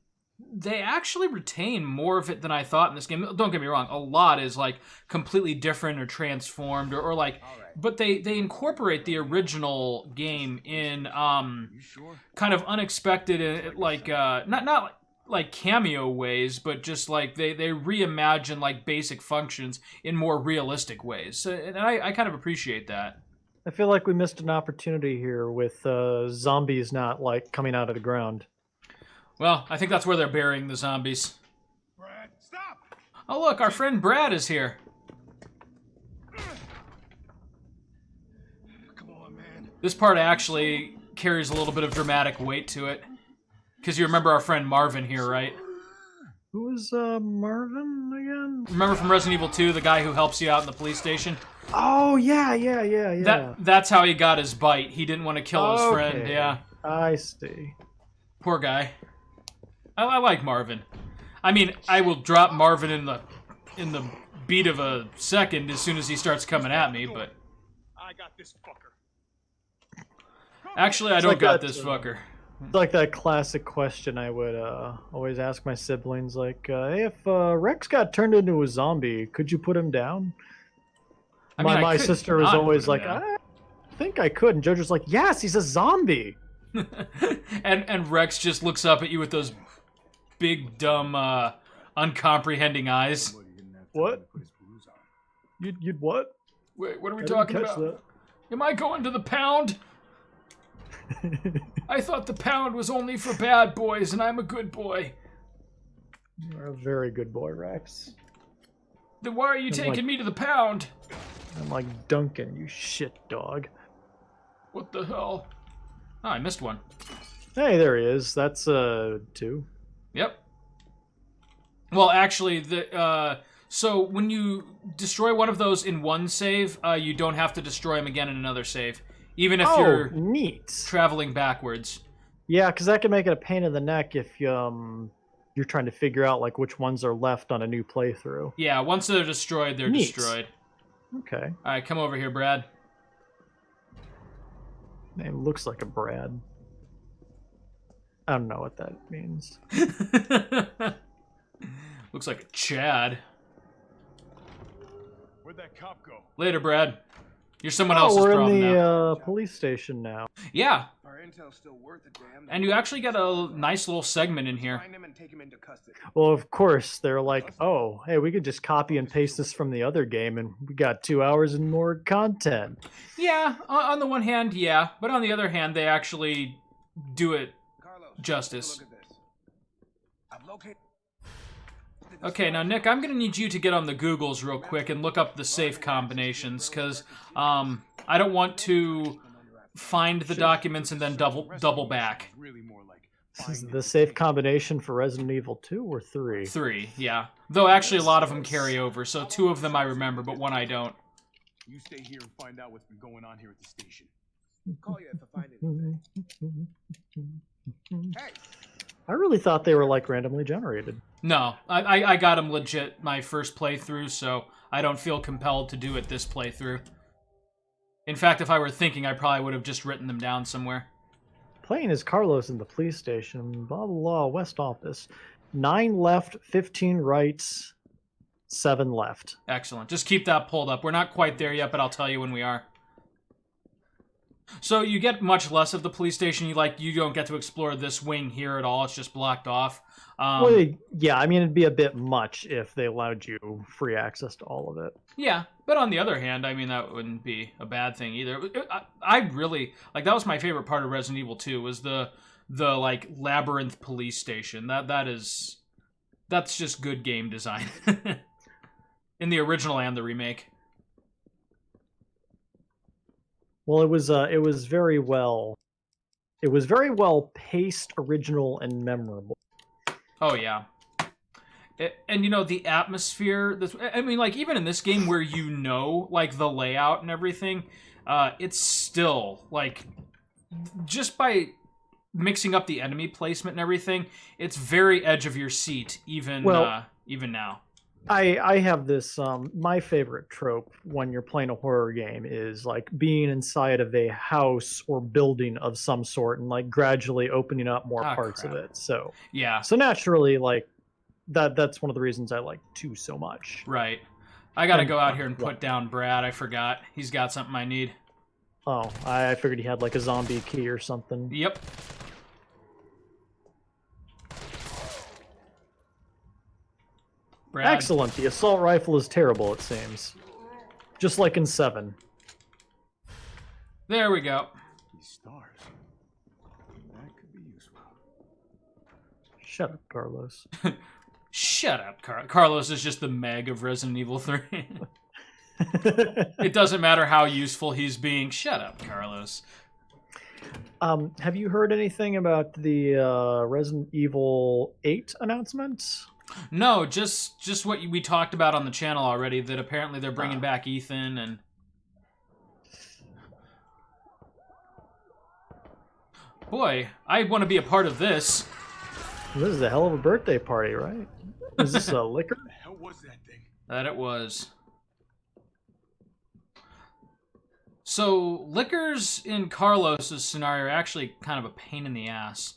they actually retain more of it than I thought in this game. Don't get me wrong, a lot is like completely different or transformed or like, but they incorporate the original game in kind of unexpected, like not like cameo ways, but just like they reimagine like basic functions in more realistic ways, and I kind of appreciate that. I feel like we missed an opportunity here with zombies not like coming out of the ground. Well, I think that's where they're burying the zombies. Brad, stop! Oh look, our friend Brad is here. Come on, man. This part actually carries a little bit of dramatic weight to it. Because you remember our friend Marvin here, right? Who is Marvin again? Remember from Resident Evil 2, the guy who helps you out in the police station? Oh, yeah. That's how he got his bite. He didn't want to kill his friend, yeah. I see. Poor guy. I like Marvin. I mean, I will drop Marvin in the beat of a second as soon as he starts coming at me, but... I got this fucker. Actually, I don't got this fucker. It's like that classic question I would always ask my siblings, like, hey, if Rex got turned into a zombie, could you put him down? I mean, my sister was always like, I think I could. And JoJo's like, yes, he's a zombie. and Rex just looks up at you with those big, dumb, uncomprehending eyes. What? You'd what? Wait, what are we talking about? That. Am I going to the pound? I thought the pound was only for bad boys, and I'm a good boy. You're a very good boy, Rex. Then why are you taking me to the pound? I'm like Duncan, you shit dog. What the hell? Oh, I missed one. Hey, there he is. That's 2. Yep. Well, actually, so when you destroy one of those in one save, you don't have to destroy them again in another save, even if you're neat. traveling backwards. Yeah, because that can make it a pain in the neck if you're trying to figure out like which ones are left on a new playthrough. Yeah, once they're destroyed, they're destroyed. Okay. All right, come over here, Brad. Name looks like a Brad. I don't know what that means. Looks like a Chad. Where'd that cop go? Later, Brad. You're someone else's we're problem in the now. Police station now. Yeah, Our intel's still worth a damn. and you actually get a nice little segment in here. Find him and take him into custody. Well, of course, they're like, oh, hey, we could just copy and paste this from the other game, and we got 2 hours and more content. Yeah, on the one hand, yeah, but on the other hand, they actually do it Carlos, justice. take a look at this. I've located. Okay, now Nick, I'm gonna need you to get on the Googles real quick and look up the safe combinations, because I don't want to find the documents and then double back. Really more like This is the safe combination for Resident Evil 2 or 3? 3, yeah. Though actually a lot of them carry over, so 2 of them I remember, but 1 I don't. You stay here and find out what's been going on here at the station. Call you if I find anything. Hey, I really thought they were like randomly generated. No, I got them legit my first playthrough, so I don't feel compelled to do it this playthrough. In fact, if I were thinking, I probably would have just written them down somewhere. Playing as Carlos in the police station, blah, blah, blah, West Office. 9 left, 15 right, 7 left. Excellent. Just keep that pulled up. We're not quite there yet, but I'll tell you when we are. So you get much less of the police station. You don't get to explore this wing here at all. It's just blocked off. Well, yeah, I mean, it'd be a bit much if they allowed you free access to all of it. Yeah, but on the other hand, I mean, that wouldn't be a bad thing either. I really, that was my favorite part of Resident Evil 2, was the like, labyrinth police station. That's just good game design. In the original and the remake. Well, it was very well paced, original, and memorable. Oh, yeah. And, the atmosphere, I mean, even in this game where the layout and everything, it's still, just by mixing up the enemy placement and everything, it's very edge of your seat, even now. I have this, my favorite trope when you're playing a horror game is, being inside of a house or building of some sort and, gradually opening up more parts of it. So, yeah. So naturally, that's one of the reasons I like 2 so much. Right. I gotta go out here and put down Brad. I forgot. He's got something I need. Oh, I figured he had, a zombie key or something. Yep. Brad. Excellent. The assault rifle is terrible, it seems. Just like in 7. There we go. These stars. That could be useful. Shut up, Carlos. Shut up, Carlos is just the Meg of Resident Evil 3. It doesn't matter how useful he's being. Shut up, Carlos. Have you heard anything about the Resident Evil 8 announcement? No, just what we talked about on the channel already, that apparently they're bringing back Ethan and... Boy, I want to be a part of this. This is a hell of a birthday party, right? Is this a liquor? What the hell was that thing? That it was. So, liquors in Carlos's scenario are actually kind of a pain in the ass.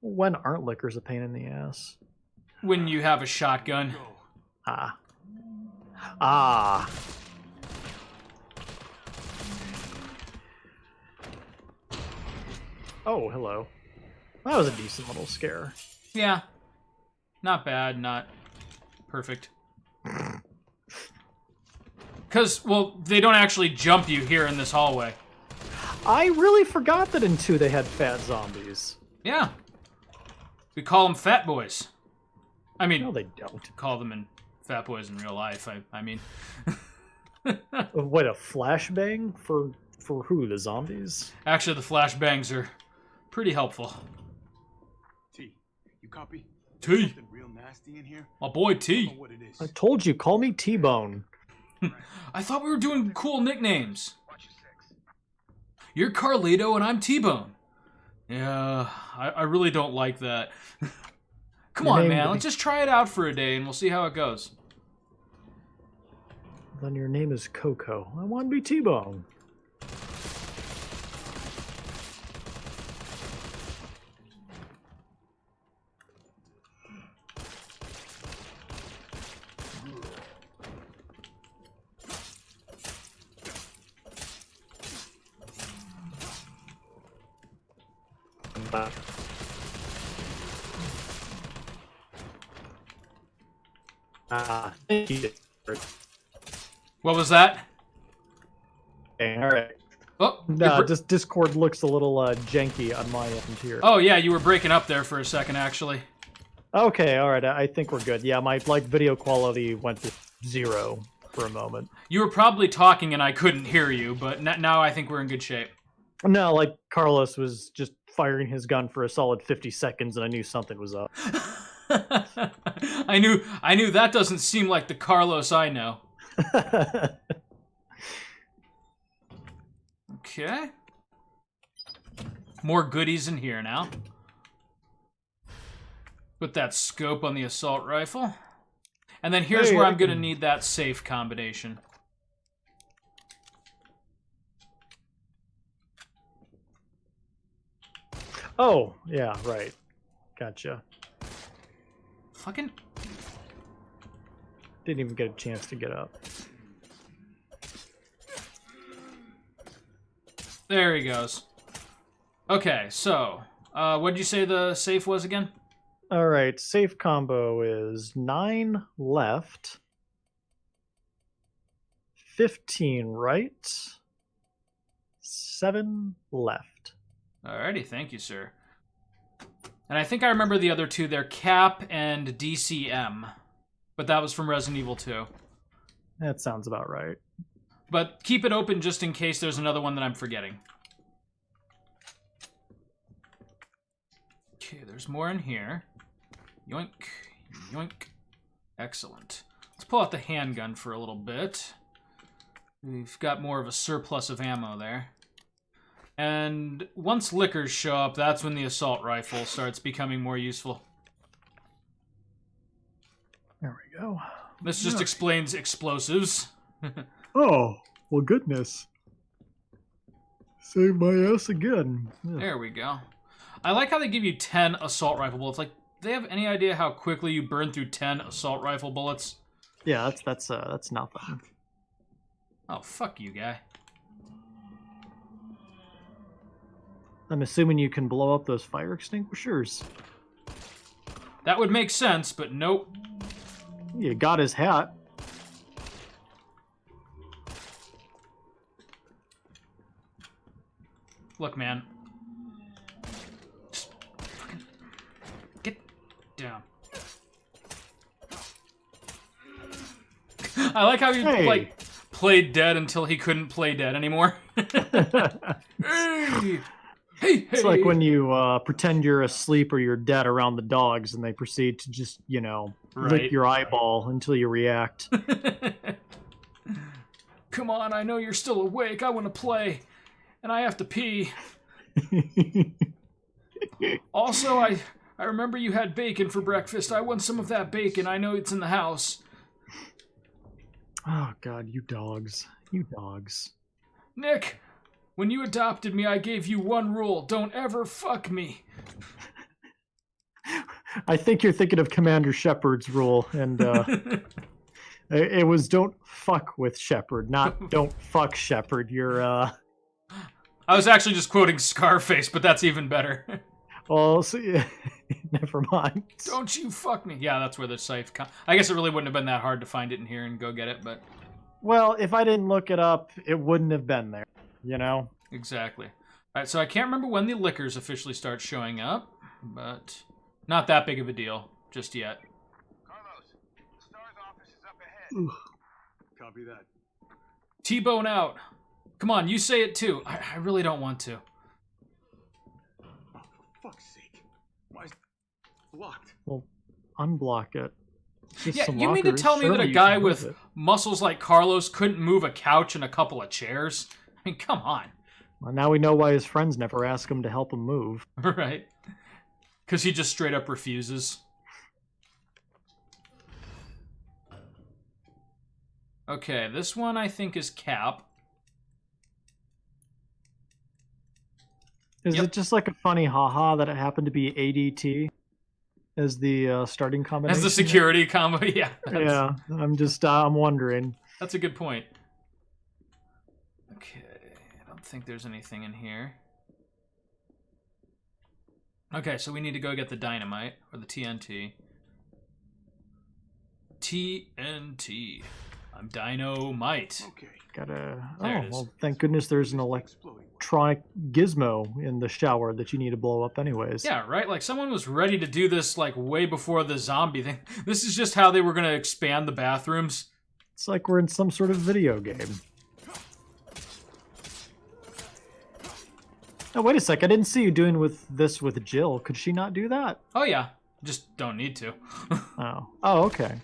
When aren't liquors a pain in the ass? When you have a shotgun. Ah. Oh, hello. That was a decent little scare. Yeah. Not bad, not perfect. Because, well, they don't actually jump you here in this hallway. I really forgot that in 2 they had fat zombies. Yeah. We call them fat boys. I mean, No, they don't. call them in fat boys in real life. I mean... What, a flashbang? For who, the zombies? Actually, the flashbangs are pretty helpful. T, you copy? T. Something real nasty in here? My boy I don't T. know what it is. I told you, call me T-Bone. I thought we were doing cool nicknames. You're Carlito and I'm T-Bone. Yeah, I really don't like that. Come on, man. Let's just try it out for a day and we'll see how it goes. Then your name is Coco. I want to be T-Bone. Thank you. What was that? Okay, all right. Oh, No, just Discord looks a little janky on my end here. oh yeah, you were breaking up there for a second, actually. Okay, all right. I think we're good. Yeah, my video quality went to 0 for a moment. You were probably talking and I couldn't hear you, but now I think we're in good shape. No, like Carlos was just firing his gun for a solid 50 seconds, and I knew something was up. I knew that doesn't seem like the Carlos I know. Okay. More goodies in here now. Put that scope on the assault rifle. And then here's where I'm going to need that safe combination. Oh, yeah, right. Gotcha. Fucking... Didn't even get a chance to get up. There he goes. Okay, so... what'd you say the safe was again? Alright, safe combo is 9 left, 15 right, 7 left. Alrighty, thank you, sir. And I think I remember the other two. They're Cap and DCM. But that was from Resident Evil 2. That sounds about right. But keep it open just in case there's another one that I'm forgetting. Okay, there's more in here. Yoink, yoink. Excellent. Let's pull out the handgun for a little bit. We've got more of a surplus of ammo there. And once liquors show up, that's when the assault rifle starts becoming more useful. There we go. This just explains explosives. Oh, well, goodness. Save my ass again. Yeah. There we go. I like how they give you 10 assault rifle bullets. Like, do they have any idea how quickly you burn through 10 assault rifle bullets? Yeah, that's nothing. Oh, fuck you, guy. I'm assuming you can blow up those fire extinguishers. That would make sense, but nope. You got his hat. Look, man. Just fucking get down. I like how you, like, played dead until he couldn't play dead anymore. Hey! Hey, it's like when you pretend you're asleep or you're dead around the dogs and they proceed to just, you know, lick your eyeball until you react. Come on, I know you're still awake. I want to play. And I have to pee. Also, I remember you had bacon for breakfast. I want some of that bacon. I know it's in the house. Oh, God, you dogs. You dogs. Nick, when you adopted me, I gave you one rule. Don't ever fuck me. I think you're thinking of Commander Shepard's rule, and it was don't fuck with Shepard, not don't fuck Shepard. You're, I was actually just quoting Scarface, but that's even better. Well, so, never mind. Don't you fuck me. Yeah, that's where the safe I guess it really wouldn't have been that hard to find it in here and go get it, but... Well, if I didn't look it up, it wouldn't have been there, you know? Exactly. Alright, so I can't remember when the liquors officially start showing up, but not that big of a deal just yet. Carlos, the STAR's office is up ahead. Copy that. T-bone out. Come on, you say it too. I really don't want to. Oh, for fuck's sake. Why is it blocked? Well, unblock it. Just Yeah, some you mean to lockers. tell me that Surely a you guy can with move it. muscles like Carlos couldn't move a couch and a couple of chairs? I mean, come on. Well, now we know why his friends never ask him to help him move. Right? Because he just straight up refuses. Okay, this one I think is Cap. Is Yep. it just like a funny haha that it happened to be ADT as the starting combination? As the security combo, yeah. Yeah, I'm wondering. That's a good point. Okay, I don't think there's anything in here. Okay, so we need to go get the dynamite, or the TNT. TNT. I'm Dynamite. Okay. Gotta. There Oh, it is. well, thank goodness there's an electronic gizmo in the shower that you need to blow up anyways. Yeah, right? Like, someone was ready to do this, like, way before the zombie thing. This is just how they were going to expand the bathrooms. It's like we're in some sort of video game. Oh, wait a sec. I didn't see you doing this with Jill. Could she not do that? Oh, yeah. Just don't need to. Oh. Oh, okay.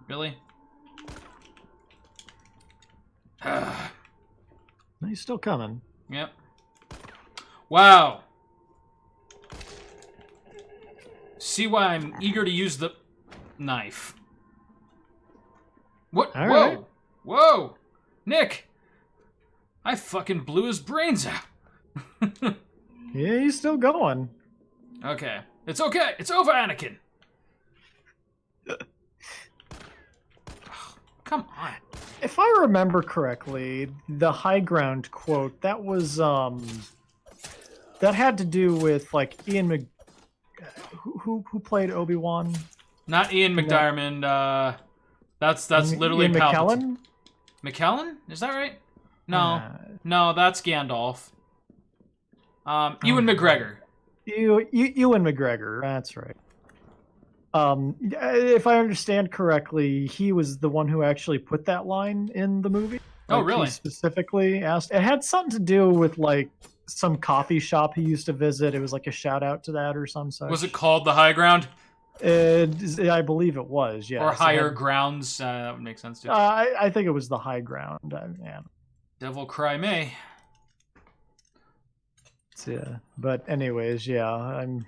Really? He's still coming. Yep. Wow. See why I'm eager to use the knife. What? All Whoa. right. Whoa. Nick. I fucking blew his brains out. Yeah, he's still going. Okay. It's okay. It's over, Anakin. Come on. If I remember correctly, the high ground quote, that was that had to do with like Ian who played Obi-Wan? Not Ian McDiarmid. That's literally Ian Palpatine. McKellen? McKellen? Is that right? No. No, that's Gandalf. Ewan McGregor. Ewan McGregor, that's right. If I understand correctly, he was the one who actually put that line in the movie. Oh, Like, really? He specifically asked. It had something to do with like some coffee shop he used to visit. It was like a shout out to that or some such. Was it called The High Ground? I believe it was. Yeah. Or Higher Grounds? That would make sense too. I think it was the high ground. Yeah. Devil Cry May. Yeah. But anyways, yeah. I'm.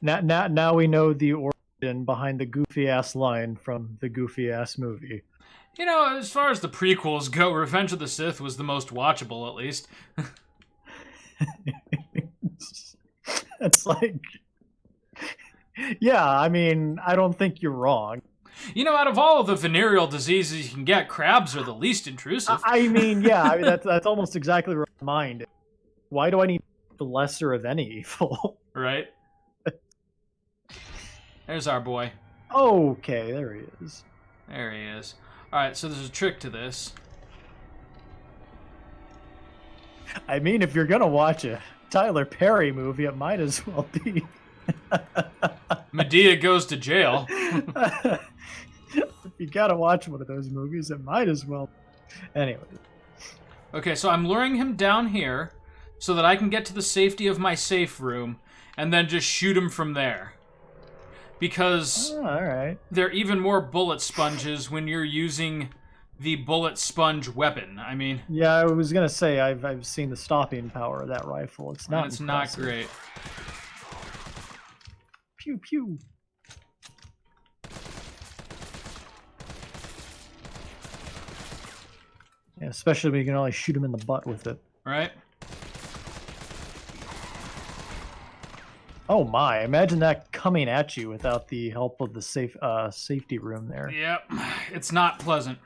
Now we know the origin behind the goofy ass line from the goofy ass movie. You know, as far as the prequels go, Revenge of the Sith was the most watchable, at least. It's like, yeah, I mean, I don't think you're wrong. You know, out of all of the venereal diseases you can get, crabs are the least intrusive. I mean, yeah, I mean, that's almost exactly what my mind. Why do I need the lesser of any evil? Right? There's our boy. Okay, there he is. There he is. Alright, so there's a trick to this. I mean, if you're gonna watch a Tyler Perry movie, it might as well be. Medea goes to jail. If you gotta watch one of those movies, it might as well. Anyway. Okay, so I'm luring him down here so that I can get to the safety of my safe room and then just shoot him from there. Because Oh, all right. there are even more bullet sponges when you're using the bullet sponge weapon. I mean, Yeah, I was gonna say I've seen the stopping power of that rifle. It's not. it's not impressive. great. Pew pew. Yeah, especially when you can only shoot him in the butt with it. Right? Oh my! Imagine that coming at you without the help of the safety room there. Yep. It's not pleasant.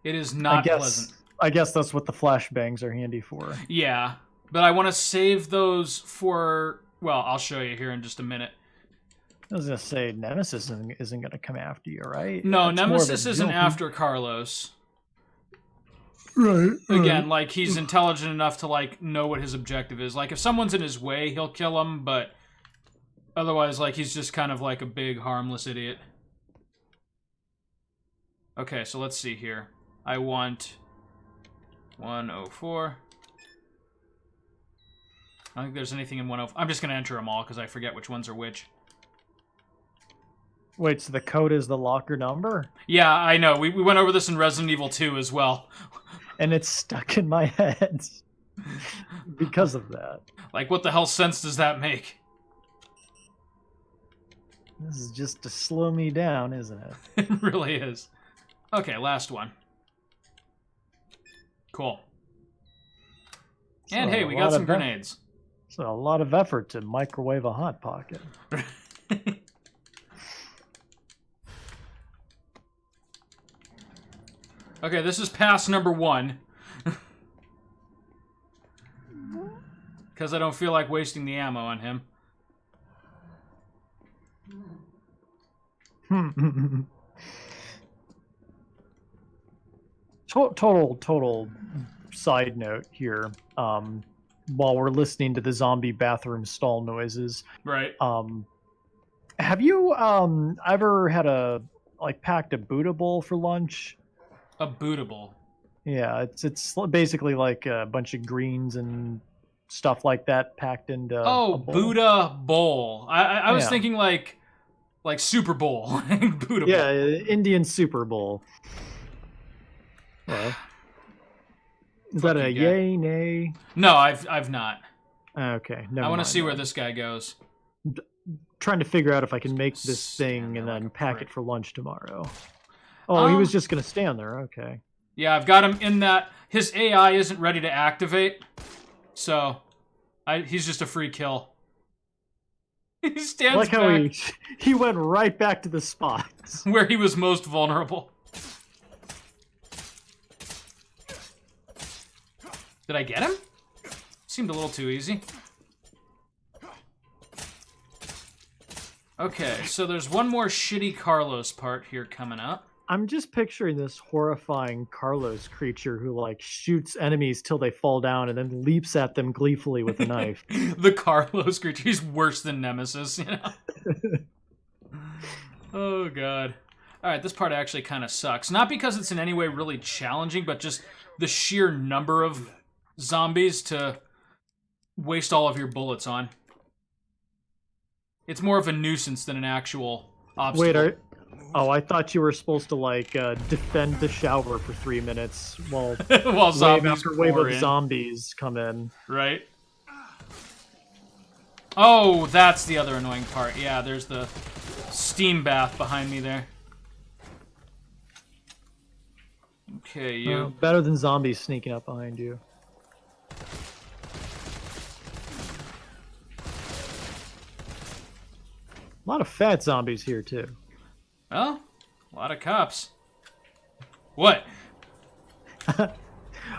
It is not pleasant. I guess that's what the flashbangs are handy for. Yeah. But I want to save those for... Well, I'll show you here in just a minute. I was gonna say Nemesis isn't gonna come after you, right? No, It's more of a Nemesis isn't guilty- after Carlos. Right. Again, like, he's intelligent enough to, like, know what his objective is. Like, if someone's in his way, he'll kill him, but otherwise, like, he's just kind of like a big, harmless idiot. Okay, so let's see here. I want 104. I don't think there's anything in 104. I'm just going to enter them all because I forget which ones are which. Wait, so the code is the locker number? Yeah, I know. We went over this in Resident Evil 2 as well. And it's stuck in my head because of that. Like, what the hell sense does that make? This is just to slow me down, isn't it? It really is. Okay, last one. Cool. And So hey, a we lot got some of grenades. So a lot of effort to microwave a hot pocket. Okay, this is pass number 1. because I don't feel like wasting the ammo on him. Total side note here. While we're listening to the zombie bathroom stall noises, Right. have you ever had packed a bootable for lunch? A bootable. Yeah, it's basically like a bunch of greens and stuff like that packed into Oh, a bowl. Buddha bowl. I was Yeah. thinking like Super Bowl. Buddha Yeah, bowl. Indian Super Bowl. Well, is that a Fucking guy. yay, nay? No, I've not. Okay, never I want to mind see where then. this guy goes. Trying to figure out if I can make this thing Stand and there then like a pack prick. it for lunch tomorrow. Oh, he Um, was just gonna stand there. Okay. Yeah, I've got him in that. His AI isn't ready to activate, so he's just a free kill. He I stands like how back he went right back to the spot. where he was most vulnerable. Did I get him? Seemed a little too easy. Okay, so there's one more shitty Carlos part here coming up. I'm just picturing this horrifying Carlos creature who like shoots enemies till they fall down and then leaps at them gleefully with a knife. The Carlos creature, he's worse than Nemesis, you know? Oh, God. Alright, this part actually kind of sucks. Not because it's in any way really challenging, but just the sheer number of zombies to waste all of your bullets on. It's more of a nuisance than an actual obstacle. Wait, I thought you were supposed to like defend the shower for 3 minutes while While zombies wave after wave pour of in, zombies come in. right? Oh, that's the other annoying part. Yeah, there's the steam bath behind me there. Okay, you. Better than zombies sneaking up behind you. A lot of fat zombies here too. Well, a lot of cops. What?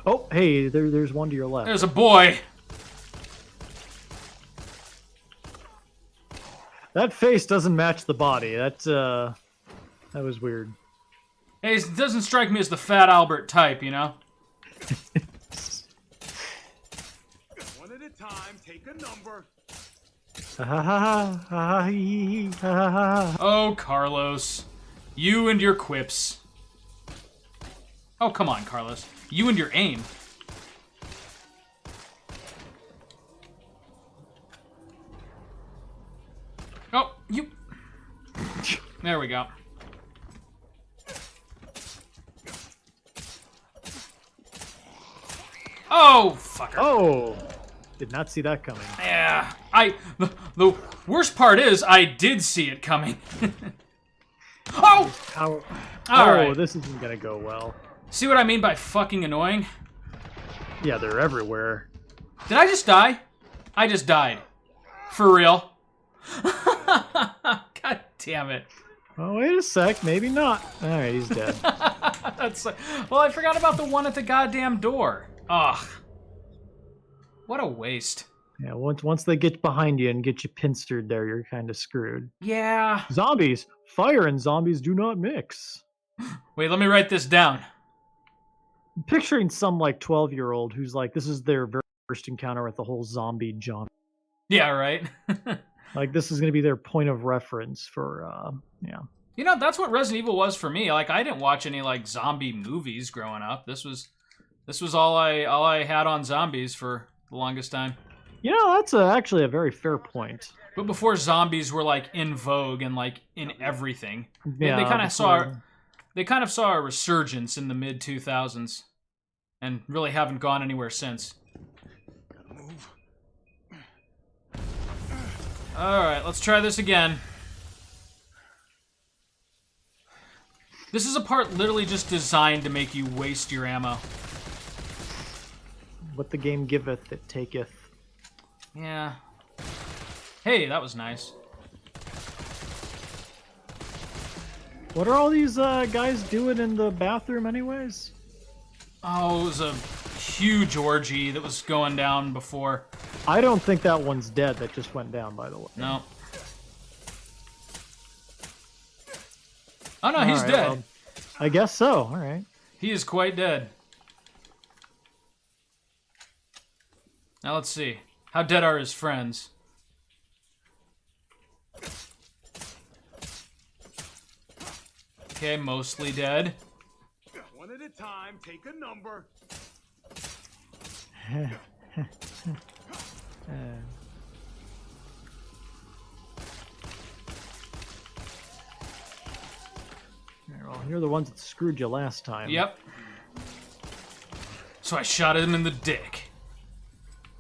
Oh, hey, there's one to your left. There's a boy. That face doesn't match the body. That was weird. Hey, it doesn't strike me as the Fat Albert type, you know? One at a time, take a number. Ha ha ha ha ha ha ha. Oh, Carlos. You and your quips. Oh, come on, Carlos. You and your aim. Oh, you... There we go. Oh, fucker. Oh, did not see that coming. Yeah, the worst part is I did see it coming. Oh! How? All Oh, right. this isn't gonna go well. See what I mean by fucking annoying? Yeah, they're everywhere. Did I just die? I just died. For real. God damn it. Oh, wait a sec. Maybe not. All right, he's dead. That's like, well, I forgot about the one at the goddamn door. Ugh. What a waste. Yeah, once they get behind you and get you pincered there, you're kind of screwed. Yeah. Zombies. Fire and zombies do not mix. Wait, let me write this down. I'm picturing some like 12-year-old who's like, this is their very first encounter with the whole zombie genre. Yeah, right? Like this is going to be their point of reference for, yeah. You know, that's what Resident Evil was for me. Like, I didn't watch any like zombie movies growing up. This was all I had on zombies for the longest time. You know, that's actually a very fair point. But before zombies were like in vogue and like in everything, Yeah, they kind of before- saw a resurgence in the mid 2000s, and really haven't gone anywhere since. All right, let's try this again. This is a part literally just designed to make you waste your ammo. What the game giveth, it taketh. Yeah. Hey, that was nice. What are all these guys doing in the bathroom anyways? Oh, it was a huge orgy that was going down before. I don't think that one's dead. That just went down, by the way. No. Oh no, he's All right, dead. well, I guess so. All right. He is quite dead. Now let's see. How dead are his friends? Okay, mostly dead. One at a time, take a number. Well, you're the ones that screwed you last time. Yep. So I shot him in the dick.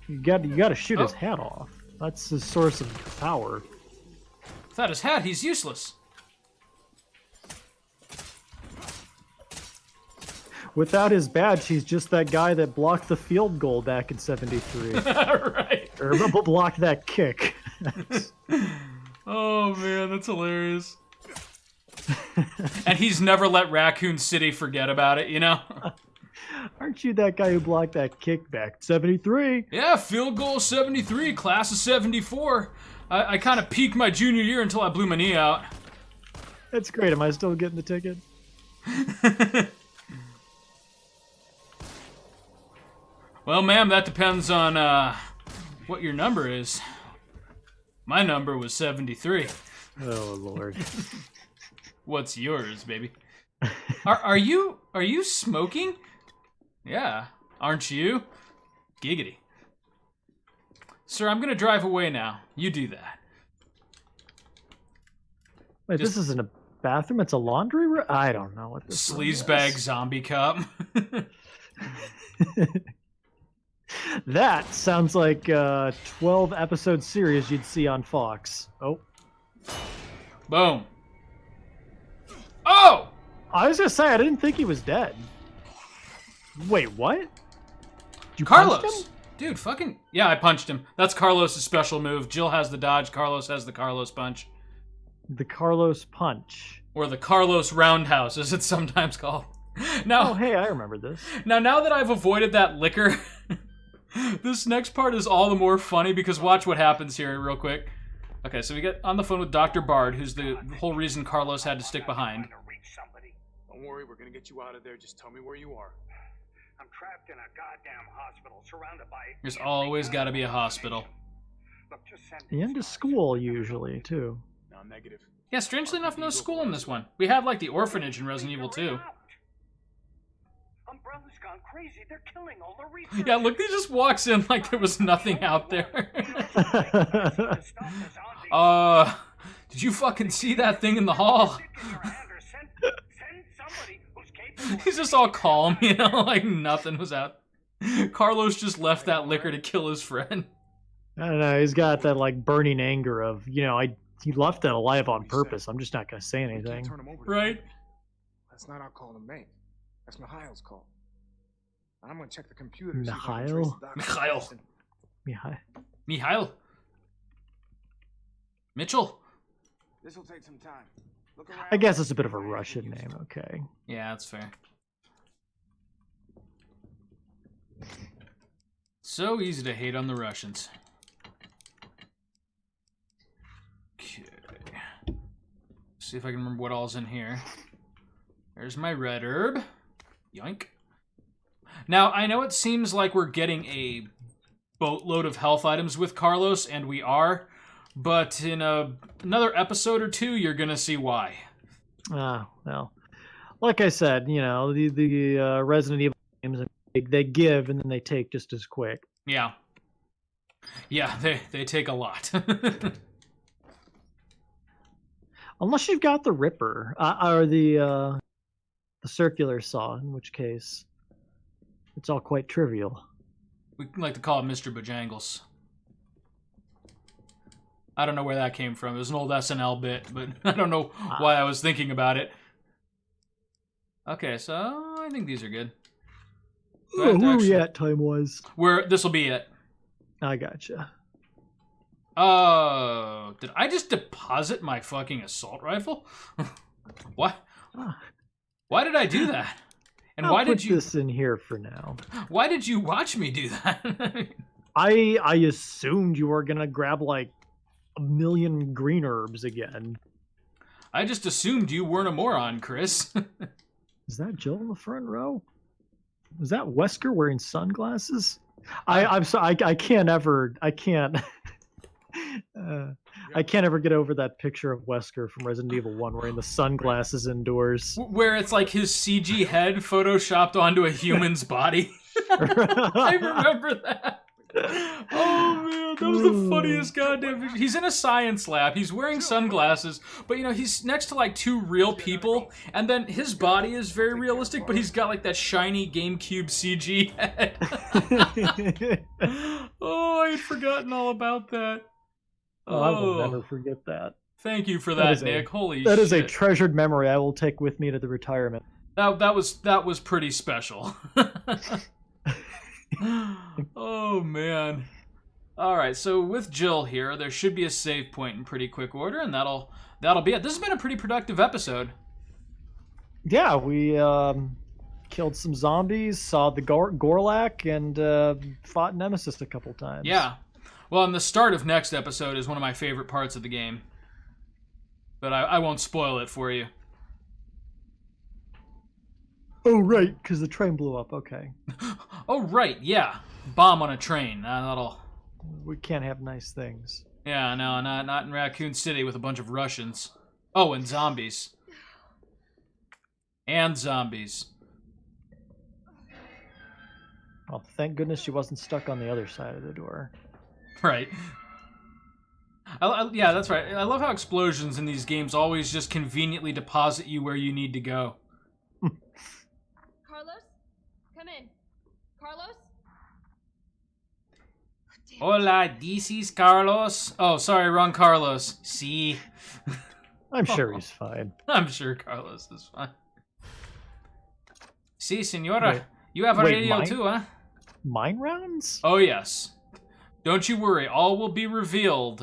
You got to shoot his Oh. hat off. That's his source of power. Without his hat, he's useless. Without his badge, he's just that guy that blocked the field goal back in '73. Right. Or blocked that kick. Oh man, that's hilarious. And he's never let Raccoon City forget about it, you know? Aren't you that guy who blocked that kick back in '73? Yeah, field goal 73, class of 74. I kind of peaked my junior year until I blew my knee out. That's great. Am I still getting the ticket? Well, ma'am, that depends on what your number is. My number was 73. Oh Lord. What's yours, baby? Are you smoking? Yeah, aren't you? Giggity. Sir, I'm gonna drive away now. You do that. Wait, Just- this isn't a bathroom. It's a laundry room. I don't know what this room Sleazebag is. zombie cop. That sounds like a 12-episode series you'd see on Fox. Oh, Boom. Oh! I was gonna say I didn't think he was dead. Wait, what? Did you Carlos! punch him? Dude, fucking... Yeah, I punched him. That's Carlos' special move. Jill has the dodge, Carlos has the Carlos punch. The Carlos punch. Or the Carlos roundhouse, as it's sometimes called. Now, Oh, hey, I remember this. now that I've avoided that liquor, this next part is all the more funny because watch what happens here real quick. Okay, so we get on the phone with Dr. Bard, who's the whole reason Carlos had to stick behind. Don't worry, we're gonna get you out of there. Just tell me where you are. I'm trapped in a goddamn hospital, surrounded by... There's always got to be a hospital. Look, just send me And to school, usually, too. No, negative. Yeah, strangely enough, no school in this one. We had, like, the orphanage in Resident Evil 2. Umbrella's gone crazy. They're killing all the researchers. Yeah, look, he just walks in like there was nothing out there. Did you fucking see that thing in the hall? He's just all calm, you know, like nothing was out. Carlos just left that liquor to kill his friend. I don't know. He's got that like burning anger of, you know, he left it alive on purpose. I'm just not gonna say anything. Turn him over. Right? That's not our call to make. That's Mikhail's call. I'm gonna check the computer. to see if I can Mikhail? trace the doctor's Mikhail. medicine. Yeah. Mihail. Mitchell. This will take some time. Look around. I guess it's a bit of a Russian name. Okay. Yeah, that's fair. So easy to hate on the Russians. Okay. See if I can remember what all's in here. There's my red herb. Yoink. Now, I know it seems like we're getting a boatload of health items with Carlos, and we are, but in another episode or two, you're gonna see why. Well, like I said, you know, the Resident Evil games, they give and then they take just as quick. Yeah. Yeah, they take a lot. Unless you've got the Ripper or the circular saw, in which case it's all quite trivial. We like to call it Mr. Bojangles. I don't know where that came from. It was an old SNL bit, but I don't know why I was thinking about it. Okay, so I think these are good. Do I have to Where are we actually- at time-wise? This will be it. I gotcha. Oh, did I just deposit my fucking assault rifle? What? Ah. Why did I do that? And I'll why put did you this in here for now? Why did you watch me do that? I assumed you were gonna grab like a million green herbs again. I just assumed you weren't a moron, Chris. Is that Jill in the front row? Is that Wesker wearing sunglasses? I'm sorry. I can't ever. I can't. I can't ever get over that picture of Wesker from Resident Evil 1 wearing the sunglasses indoors. Where it's like his CG head photoshopped onto a human's body. I remember that. Oh man, that was the funniest goddamn picture. He's in a science lab, he's wearing sunglasses, but you know, he's next to like two real people, and then his body is very realistic, but he's got like that shiny GameCube CG head. Oh, I had forgotten all about that. Oh, I will never forget that. Thank you for that, Nick. Holy shit. That is a treasured memory I will take with me to the retirement. That was pretty special. Oh man. Alright, so with Jill here, there should be a save point in pretty quick order, and that'll be it. This has been a pretty productive episode. Yeah, we killed some zombies, saw the Gorlak, and fought Nemesis a couple times. Yeah. Well, and the start of next episode is one of my favorite parts of the game. But I won't spoil it for you. Oh, right, because the train blew up. Okay. Oh, right, yeah. Bomb on a train. That'll... We can't have nice things. Yeah, no, not in Raccoon City with a bunch of Russians. Oh, and zombies. And zombies. Well, thank goodness she wasn't stuck on the other side of the door. Right. Yeah, that's right. I love how explosions in these games always just conveniently deposit you where you need to go. Carlos? Come in. Carlos? Hola, this is Carlos. Oh, sorry, wrong Carlos. See? I'm sure he's fine. I'm sure Carlos is fine. See, senora. Wait. You have a Wait, radio mine? too, huh? Mine rounds? Oh, yes. Don't you worry. All will be revealed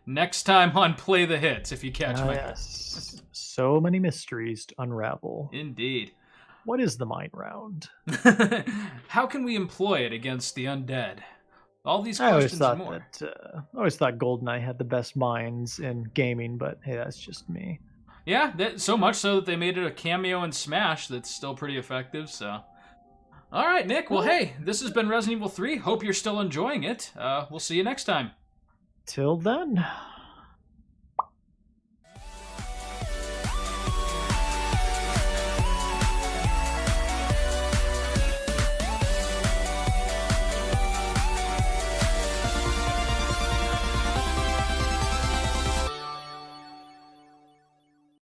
next time on Play the Hits, if you catch my... Yes. So many mysteries to unravel. Indeed. What is the mine round? How can we employ it against the undead? All these I always questions and thought more. I always thought GoldenEye had the best mines in gaming, but hey, that's just me. Yeah, so much so that they made it a cameo in Smash that's still pretty effective, so... All right, Nick. Well, hey, this has been Resident Evil 3. Hope you're still enjoying it. We'll see you next time. Till then.